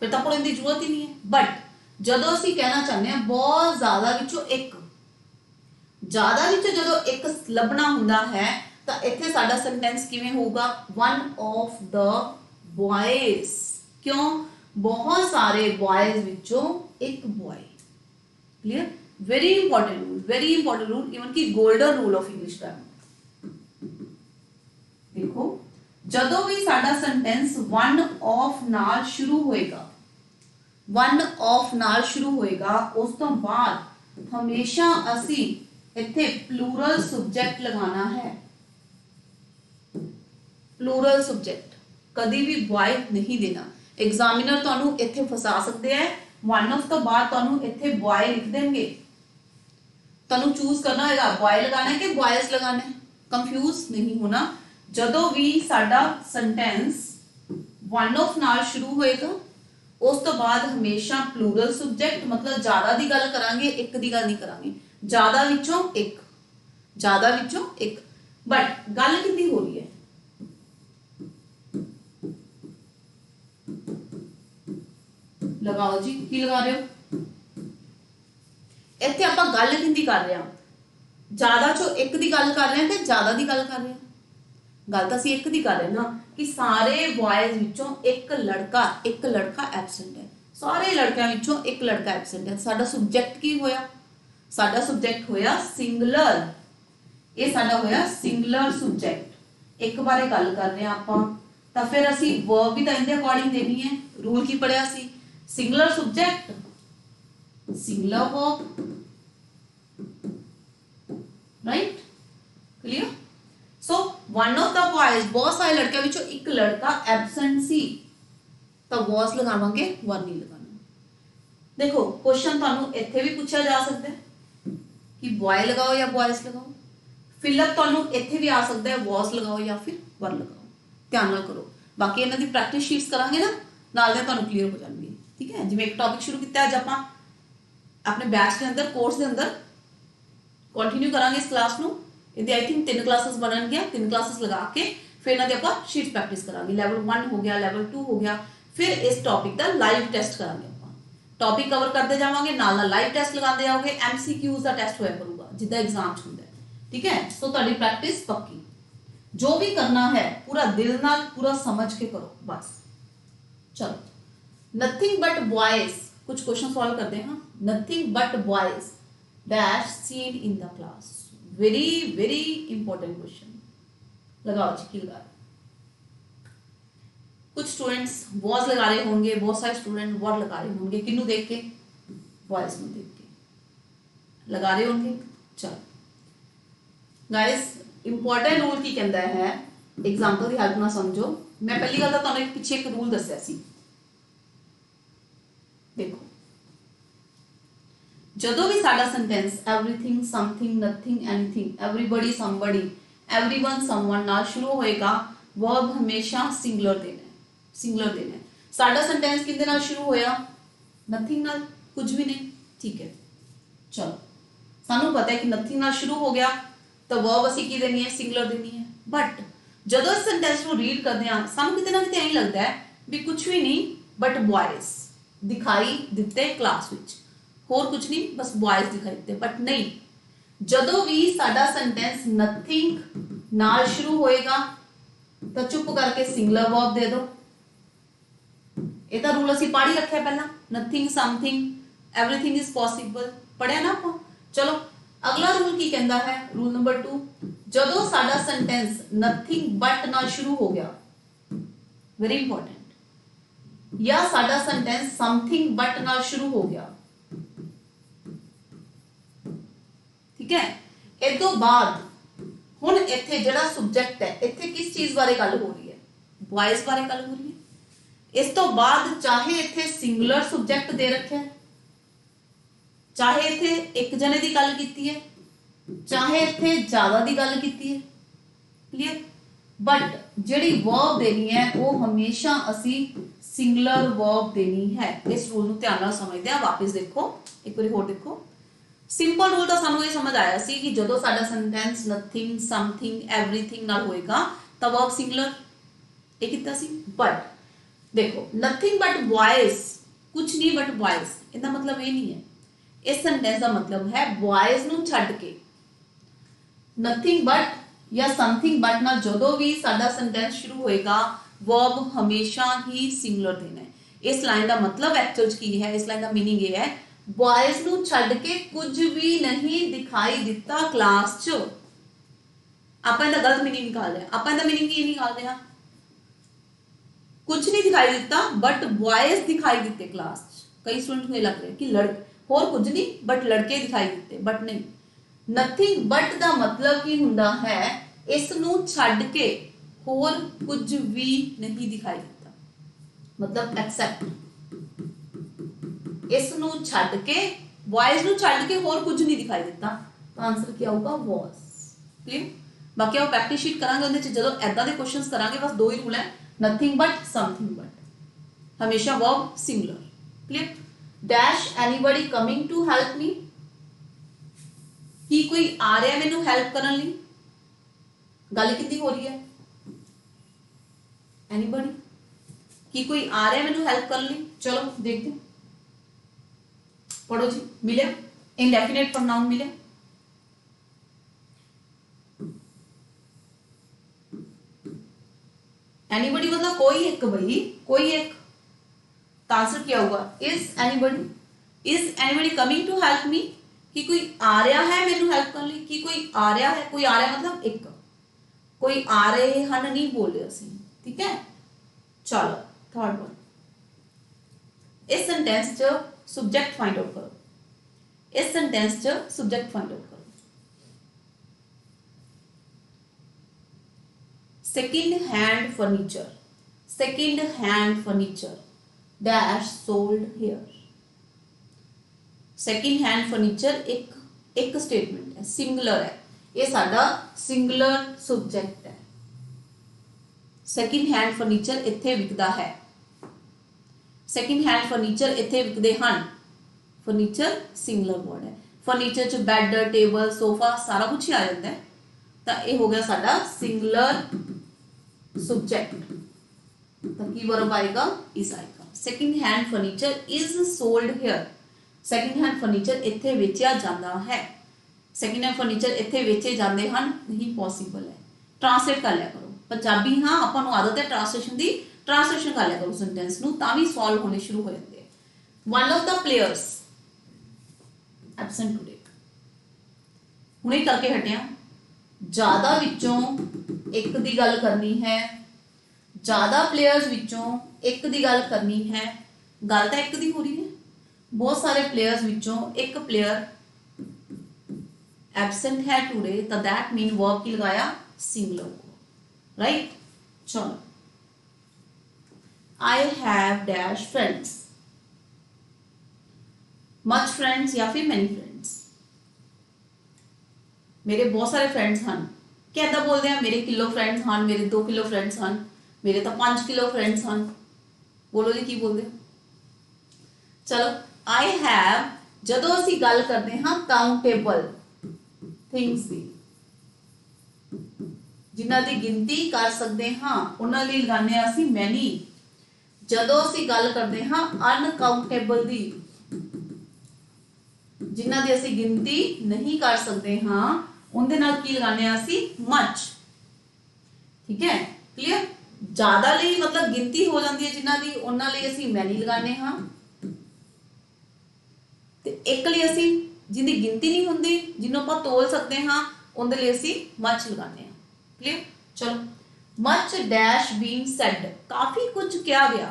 फिर तो आपको इनकी जरूरत ही नहीं है। बट जदों असीं कहना चाहते हैं बहुत ज्यादा विचों एक, ज्यादा विचों जदों एक लभना हुंदा है, तो इत्थे साडा सेंटेंस किवें होगा, वन ऑफ द बॉयज। क्यों, बहुत सारे बॉयज विचों एक boy. Clear. Very important rule, very important rule, even की golden rule of English grammar. देखो जदों भी साडा सेंटेंस वन ऑफ नाल शुरू होएगा, वन ऑफ नाल शुरू होएगा, उस तो बाद हमेशा असी इत्थे प्लूरल सब्जेक्ट लगाना है। प्लूरल सब्जेक्ट, कभी भी बॉय नहीं देना। एग्जामिनर तुहानू इत्थे फसा सकते हैं, वन ऑफ तो बाद तुहानू इत्थे बॉय लिख देंगे, तुहानू चूज करना होगा बॉय लगाना है कि बॉयज लगाना है। कंफ्यूज नहीं होना। जदों भी साडा सेंटेंस वन ऑफ नाल शुरू होएगा, उस तो बाद हमेशा प्लूरल सब्जेक्ट, मतलब ज्यादा दी गल करांगे, एक दी गल नहीं करांगे। ज्यादा विचों एक, ज्यादा विचों एक, बट गल कितनी हो रही है, लगाओ जी की लगा रहे हो, इत्थे आपां गल किंदी कर रहे हैं, ज्यादा चो एक दी गल कर रहे हैं ते ज्यादा दी गल कर रहे हैं। गल तो असीं एक दी कर रहे हैं ना कि सारे बॉयज विचों एक लड़का एबसेंट है, सारे लड़कियां विचों एक लड़का एबसेंट है। साडा सब्जेक्ट की होया, साडा सब्जेक्ट होया सिंगुलर, ये साडा होया सिंगुलर सब्जेक्ट, एक बारे गल कर रहे हैं आपां, तां फिर असीं वर्ब भी तां इहदे अकॉर्डिंग देनी है। रूल की पढ़िया सी, singular subject singular verb, right, clear. So one of the boys, बहुत सारे लड़कियों विचों एक लड़का एबसेंट सी, तो वॉज लगावांगे, वर नहीं लगाना। देखो क्वेश्चन तुहानू इत्थे भी पूछा जा सकता है कि बॉय लगाओ या बॉयज लगाओ, फिलअप तुहानू इत्थे भी आ सकता है वॉज लगाओ या फिर वर लगाओ, ध्यान नाल करो। बाकी इन्हां दी प्रैक्टिस शीट्स करांगे ना नाल दे तुहानू क्लीयर हो जाणगे, ठीक है। जिवें एक टॉपिक शुरू किया अज आपां अपने बैच के अंदर, कोर्स के अंदर कंटिन्यू करांगे इस क्लास नू। ਇਹਦੇ आई थिंक 3 क्लासेस बननगियां, 3 क्लासेस लगा के फिर ਇਹਨਾਂ ਦੇ ਆਪਾਂ शीट्स प्रैक्टिस करांगे। लेवल 1 हो गया, लेवल 2 हो गया, फिर इस टॉपिक का लाइव टेस्ट करांगे। ਆਪਾਂ टॉपिक कवर करते जावांगे, नाल नाल लाइव टेस्ट लगाते जाओगे, एमसीक्यूज ਦਾ ਟੈਸਟ ਹੋਇਆ ਕਰੂਗਾ ਜਿੱਦਾਂ एग्जाम ਚ ਹੁੰਦਾ है, ठीक है। सो ਤੁਹਾਡੀ प्रैक्टिस पक्की, जो भी करना है पूरा दिल नाल पूरा समझ के करो बस। चलो नथिंग बट बॉयज, कुछ क्वेश्चन सॉल्व करते हैं। Nothing but boys dash seen in the class, very very important question, लगाओ जी की लगा। कुछ स्टूडेंट्स वॉज लगा रहे होंगे, बहुत सारे स्टूडेंट वर लगा रहे होंगे, किन्नू देख के, बॉयज नू देख के लगा रहे होंगे। चलो गाइस इंपॉर्टेंट रूल की कहता है, एग्जाम्पल की हेल्प ना समझो। मैं पहली गल तो तुहानू एक पिछे एक रूल दस्सिया सी, देखो जदों भी साडा sentence everything, something, nothing, anything, everybody, somebody, everyone, someone नाल शुरू होएगा, वर्ब हमेशा सिंगुलर देना है, सिंगुलर देना है। साडा सेंटेंस किहदे नाल शुरू होया, नथिंग नाल, कुछ भी नहीं, ठीक है। चलो सानू पता है कि नथिंग नाल शुरू हो गया तो वर्ब असीं की देनी है, सिंगुलर देनी है। बट जदों इस सेंटेंस को रीड करते हैं सानू किते ना किते ऐ लगता है भी कुछ भी नहीं बट बॉयज दिखाई दिते क्लास विच, होर कुछ नहीं, बस बॉयज दिखाई दिते। बट नहीं, जदों भी साडा सेंटेंस नथिंग नाल शुरू होएगा तो चुप करके सिंगुलर वर्ब दे दो। ये तो रूल असीं पढ़ ही रखिया पहला, nothing, something, everything is possible, पढ़िया ना आप। चलो अगला रूल की कहता है, रूल नंबर 2, जदों साडा सेंटेंस नथिंग बट नाल शुरू हो गया, वेरी इंपॉर्टेंट, या साडा सेंटेंस समथिंग बट नाल शुरू हो गया, ठीक है। इस तो बाद हुण इत्थे जिहड़ा सब्जेक्ट है, इत्थे किस चीज बारे गल हो रही है, बॉयज बारे गल हो रही है। इस तो बाद चाहे इत्थे सिंगुलर सब्जेक्ट दे रखा है, चाहे इत्थे एक जने की गल कीती है, चाहे इत्थे ज्यादा की गल कीती है, क्लियर। बट जिहड़ी वर्ब देनी है वो हमेशा असी सिंगुलर वर्ब देनी है। इस रूल नूं ध्यान नाल समझदे आ, वापस देखो एक बार होर देखो। सिंपल रूल तो सानू ये समझ आया सी कि जदों साडा सेंटेंस नथिंग, समथिंग, एवरीथिंग नाल होएगा तो वर्ब सिंगुलर, ये कीता सी। बट देखो नथिंग बट बॉयज, कुछ नहीं बट बॉयज, इसका मतलब ये नहीं है, इस सेंटेंस का मतलब है बॉयज नूं छड्ड के। नथिंग बट या समथिंग बट नाल जदों भी साडा सेंटेंस शुरू होएगा वर्ब हमेशा ही सिंगुलर देना है। इस लाइन का मतलब एक्चुअल की है, इस लाइन का मीनिंग ये है बॉयज नूं छड्ड के कुछ भी नहीं दिखाई दिता क्लास च। आपां इहदा गलत मीनिंग निकाल रहे हैं, आपां इहदा मीनिंग ये निकाल रहे हैं कुछ नहीं दिखाई दिता बट बॉयज दिखाई दिते क्लास च। कई स्टूडेंट को लग रहा है कि होर कुछ नहीं बट लड़के दिखाई दिते, बट नहीं। नथिंग बट दा मतलब की हुंदा है इस नूं छड्ड के होर कुछ भी नहीं दिखाई दिता, मतलब एक्सेप्ट इस नूं छड्ड के, बॉयज नूं छड्ड के होर कुछ नहीं दिखाई दिता, तो आंसर क्या होगा, वॉज। क्लियर। बाकी आप प्रैक्टिस शीट करांगे, उहदे च जदों ऐदां दे क्वेश्चंस करांगे बस दो ही रूल है, नथिंग बट, समथिंग बट। हमेशा verb singular. Clear. Dash anybody coming to help me, की कोई आ रहा मैनू हेल्प करने लई, गल कितनी हो रही है, एनीबडी, की कोई आ रहा मैनू हेल्प करने लई। चलो देखते हैं, पढ़ो जी। मिले इंडेफिनेट प्रोनाउन मिले, एनीबडी मतलब कोई एक, भाई कोई एक। तो आंसर क्या होगा, is anybody, is anybody coming to help me, कि कोई आ रहा है मैनू हेल्प करने लई, कि कोई आ रहा है, कोई आ रहा है मतलब एक, कोई आ रहे हैं नहीं बोले असी। ठीक है, चलो थर्ड वन, इस सेंटेंस च सब्जेक्ट फाइंड आउट करो, इस सेंटेंस च सब्जेक्ट फाइंड आउट करो। Second hand furniture, second hand furniture dash sold here. Second hand furniture एक एक स्टेटमेंट है, सिंगुलर है, ये साडा सिंगुलर सब्जेक्ट है। सेकंड हैंड फर्नीचर इत्थे विकदा है, सेकंड हैंड फर्नीचर इत्थे विकदे हन, फर्नीचर सिंगुलर वर्ड है। फर्नीचर च बैड, टेबल, सोफा सारा कुछ ही आ जाता है, तो ये हो गया साडा सिंगुलर सब्जेक्ट। तो की वर्ब आएगा, इज आएगा। Second hand furniture is sold here, second hand furniture इत्थे वेचिया जांदा है, सेकंड हैंड फर्नीचर इत्थे वेचे जांदे हन नहीं पॉसिबल है। ट्रांसलेट कर लिया करो, पंजाबी हाँ आपां नूं आदत है ट्रांसलेशन दी, ट्रांसलेशन कर लिया करो सेंटेंस नूं, तां वी सॉल्व होने शुरू हो जाते हैं। One of the players absent today, हुणे करके हटिया, ज्यादा विचों एक दी गल करनी है, ज्यादा प्लेयर्स विचों एक दी गल करनी है, गल तो एक दी हो रही है, बहुत सारे प्लेयर्स विचों एक प्लेयर एब्सेंट है टुडे, तो दैट मीन वर्ब की लगाया सिंगुलर को, राइट। चलो, I have dash friends, much friends या फिर मैनी फ्रेंड्स, मेरे बहुत सारे फ्रेंड्स हैं, कहता बोलते हैं मेरे किलो फ्रेंड्स हैं, मेरे 2 किलो फ्रेंड्स हैं, मेरे तो 5 किलो फ्रेंड्स हैं, बोलो जी की बोलते। चलो, आई हैव जदों असीं गल करते हैं काउंटेबल थिंग्स दी, जिन्हां दी गिनती कर सकते हाँ उन्हां लई लगाने असीं मैनी, जदों असीं गल करते हैं अनकाउंटेबल दी, जिन्हां दी असीं गिनती नहीं कर सकते हाँ उनदे नाल की लगाने असीं मच। ठीक है, क्लियर। ज्यादा लई मतलब गिनती हो जाती है जिन्हां दी, उन्हां लई असीं मैनी लगाने हाँ, ते एक लई असीं जिंदी गिनती नहीं हुंदी, जिन्हों आपां तोल सकते हाँ उनदे लई असीं मच लगाने हाँ। क्लियर। चलो, मच डैश बीन सेड, काफी कुछ किया गया,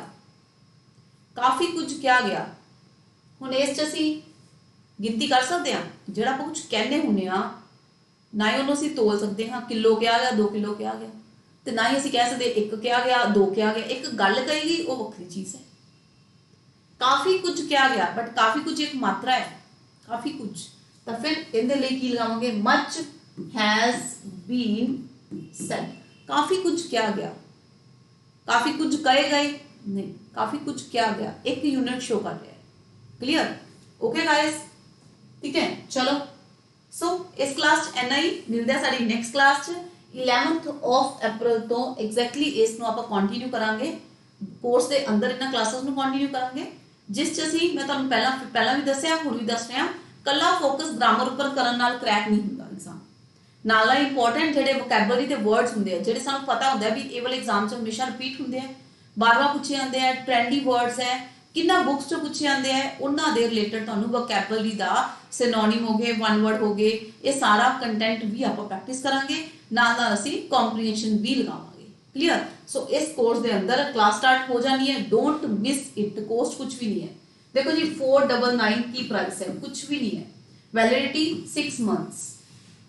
काफी कुछ किया गया। हुण इस च असीं गिनती कर सकते हैं, जिहड़ा आपां कुछ कहने हुंदे आ ना ही उन्होंने असीं तोल सकते हाँ, किलो किया गया, 2 किलो किया गया, तो ना ही असीं कह सकते एक किया गया, 2 किया गया। एक गल कही वो वक्री चीज है, काफी कुछ किया गया, बट काफी कुछ एक मात्रा है, काफी कुछ, तो फिर इहदे लई की लगावांगे, मच हैज बीन सेड, काफी कुछ किया गया, काफी कुछ कहे गए नहीं, काफी कुछ किया गया, एक यूनिट शो कर रहा है। क्लियर, ओके गाइस, ठीक है। चलो, सो इस क्लास च इन्ना ही, मिलते हैं साडी नैक्सट क्लास च 11th ऑफ अप्रैल तो एग्जैक्टली इस नूं आपां कंटिन्यू करांगे, कोर्स दे अंदर इन्हां क्लासेस नूं कंटिन्यू करांगे, जिस च असीं मैं तुहानूं पहला भी दस्सिया, हुण भी दस रहा, कल्ला फोकस ग्रामर उपर करन नाल क्रैक नहीं हुंदा एग्जाम, नाल इंपॉर्टेंट जिहड़े वोकैबुलरी दे वर्ड्स हुंदे आ, जिहड़े सानूं पता हुंदा भी ए वाले एग्जाम च हमेशा रिपीट हुंदे आ, बार-बार पूछे जांदे आ, ट्रेंडी वर्ड्स है, किन्ना बुक्स चों पूछे जांदे आ, उन्हां दे रिलेटेड तुहानूं वोकैबुलरी दा सिनोनिम हो गए, वन वर्ड हो गए, ये सारा कंटेंट भी आपां प्रैक्टिस करांगे, नाल नाल असीं कॉम्प्रीहेंशन भी लगावांगे। क्लियर। सो इस कोर्स दे अंदर क्लास स्टार्ट हो जानी है, डोंट मिस इट, कॉस्ट कुछ भी नहीं है। देखो जी 499 की प्राइस है, कुछ भी नहीं है, वैलिडिटी 6 मंथ्स,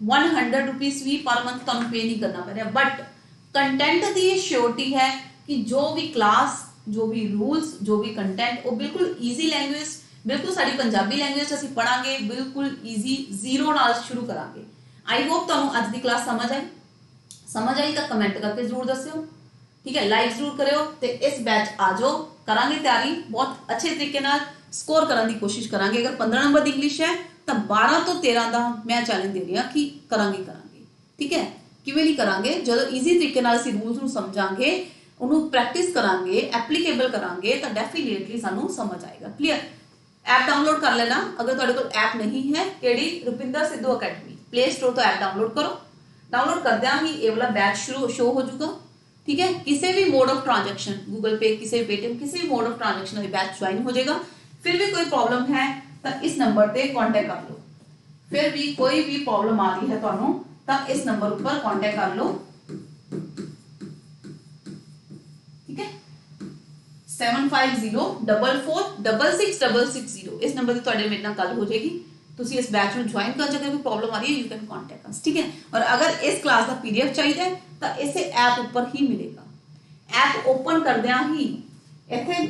100 रुपीज भी पर मंथ तुहानूं पे नहीं करना पै रहा, बट कंटेंट की ये श्योरिटी है कि जो भी क्लास, जो भी रूल्स, जो भी कंटेंट वो बिल्कुल ईजी लैंग्वेज, बिल्कुल साडी पंजाबी लैंग्वेज असीं पढ़ांगे, बिल्कुल ईजी जीरो नाल शुरू करांगे। आई होप तुहानूं अज दी क्लास समझ आई तो कमेंट करके जरूर दस्सिओ। ठीक है, लाइक जरूर करो ते इस बैच आ जाओ, करांगे तैयारी बहुत अच्छे तरीके नाल, स्कोर करने की कोशिश करांगे। अगर 15 नंबर की इंग्लिश है तो 12 तो 13 का मैं चैलेंज दे रही हाँ कि करांगे करांगे। ठीक है, किवें नहीं करांगे, जो ईजी तरीके नाल असीं रूल्स नूं समझांगे, उन्होंने प्रैक्टिस करांगे, एप्लीकेबल करांगे तो डेफिनेटली सानू समझ आएगा। क्लीयर, ऐप डाउनलोड कर लेना अगर तुहाडे कोल ऐप नहीं है, केड़ी Rupinder Sidhu academy, play store तो ऐप डाउनलोड करो। डाउनलोड करदਿਆਂ ही ये वाला बैच शुरू शो हो जाऊगा। ठीक है, किसी भी मोड ऑफ ट्रांजैक्शन, गूगल पे, किसी भी पेटीएम, किसी भी मोड ऑफ ट्रांजैक्शन में बैच ज्वाइन हो जाएगा। फिर भी कोई प्रॉब्लम है तो इस नंबर पे कांटेक्ट कर लो। फिर भी कोई भी प्रॉब्लम आ रही है तो इस नंबर पर कांटेक्ट कर लो। ठीक है, 7504466660 इस नंबर से तुहाडे मेरे नाल गल हो जाएगी। तुसी इस बैच में ज्वाइन कर जगह कोई प्रॉब्लम आ रही है, यू कैन कांटेक्ट अस। ठीक है, और अगर इस क्लास का पीडीएफ चाहिए तो इसे ऐप ऊपर ही मिलेगा। ऐप ओपन करदਿਆਂ ही इथे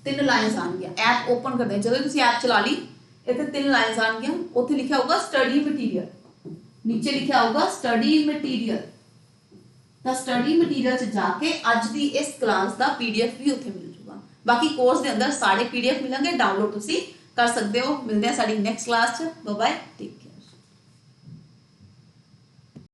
3 लाइन्स आएंगे। ऐप ओपन करदਿਆਂ ਜਦੋਂ ਤੁਸੀਂ ऐप चला ली, इथे 3 लाइन्स आएंगे, ਉੱਥੇ लिखा होगा स्टडी मटीरियल, नीचे लिखा होगा स्टडी मटीरियल। तो स्टडी मटीरियल च जाके अज दी इस क्लास का पीडीएफ भी उत्थे मिल जूगा। बाकी कोर्स के अंदर सारे पीडीएफ मिलेंगे, डाउनलोड तुसी कर सकते हो। मिलते हैं साडी नेक्स्ट क्लास च। Bye bye, take care.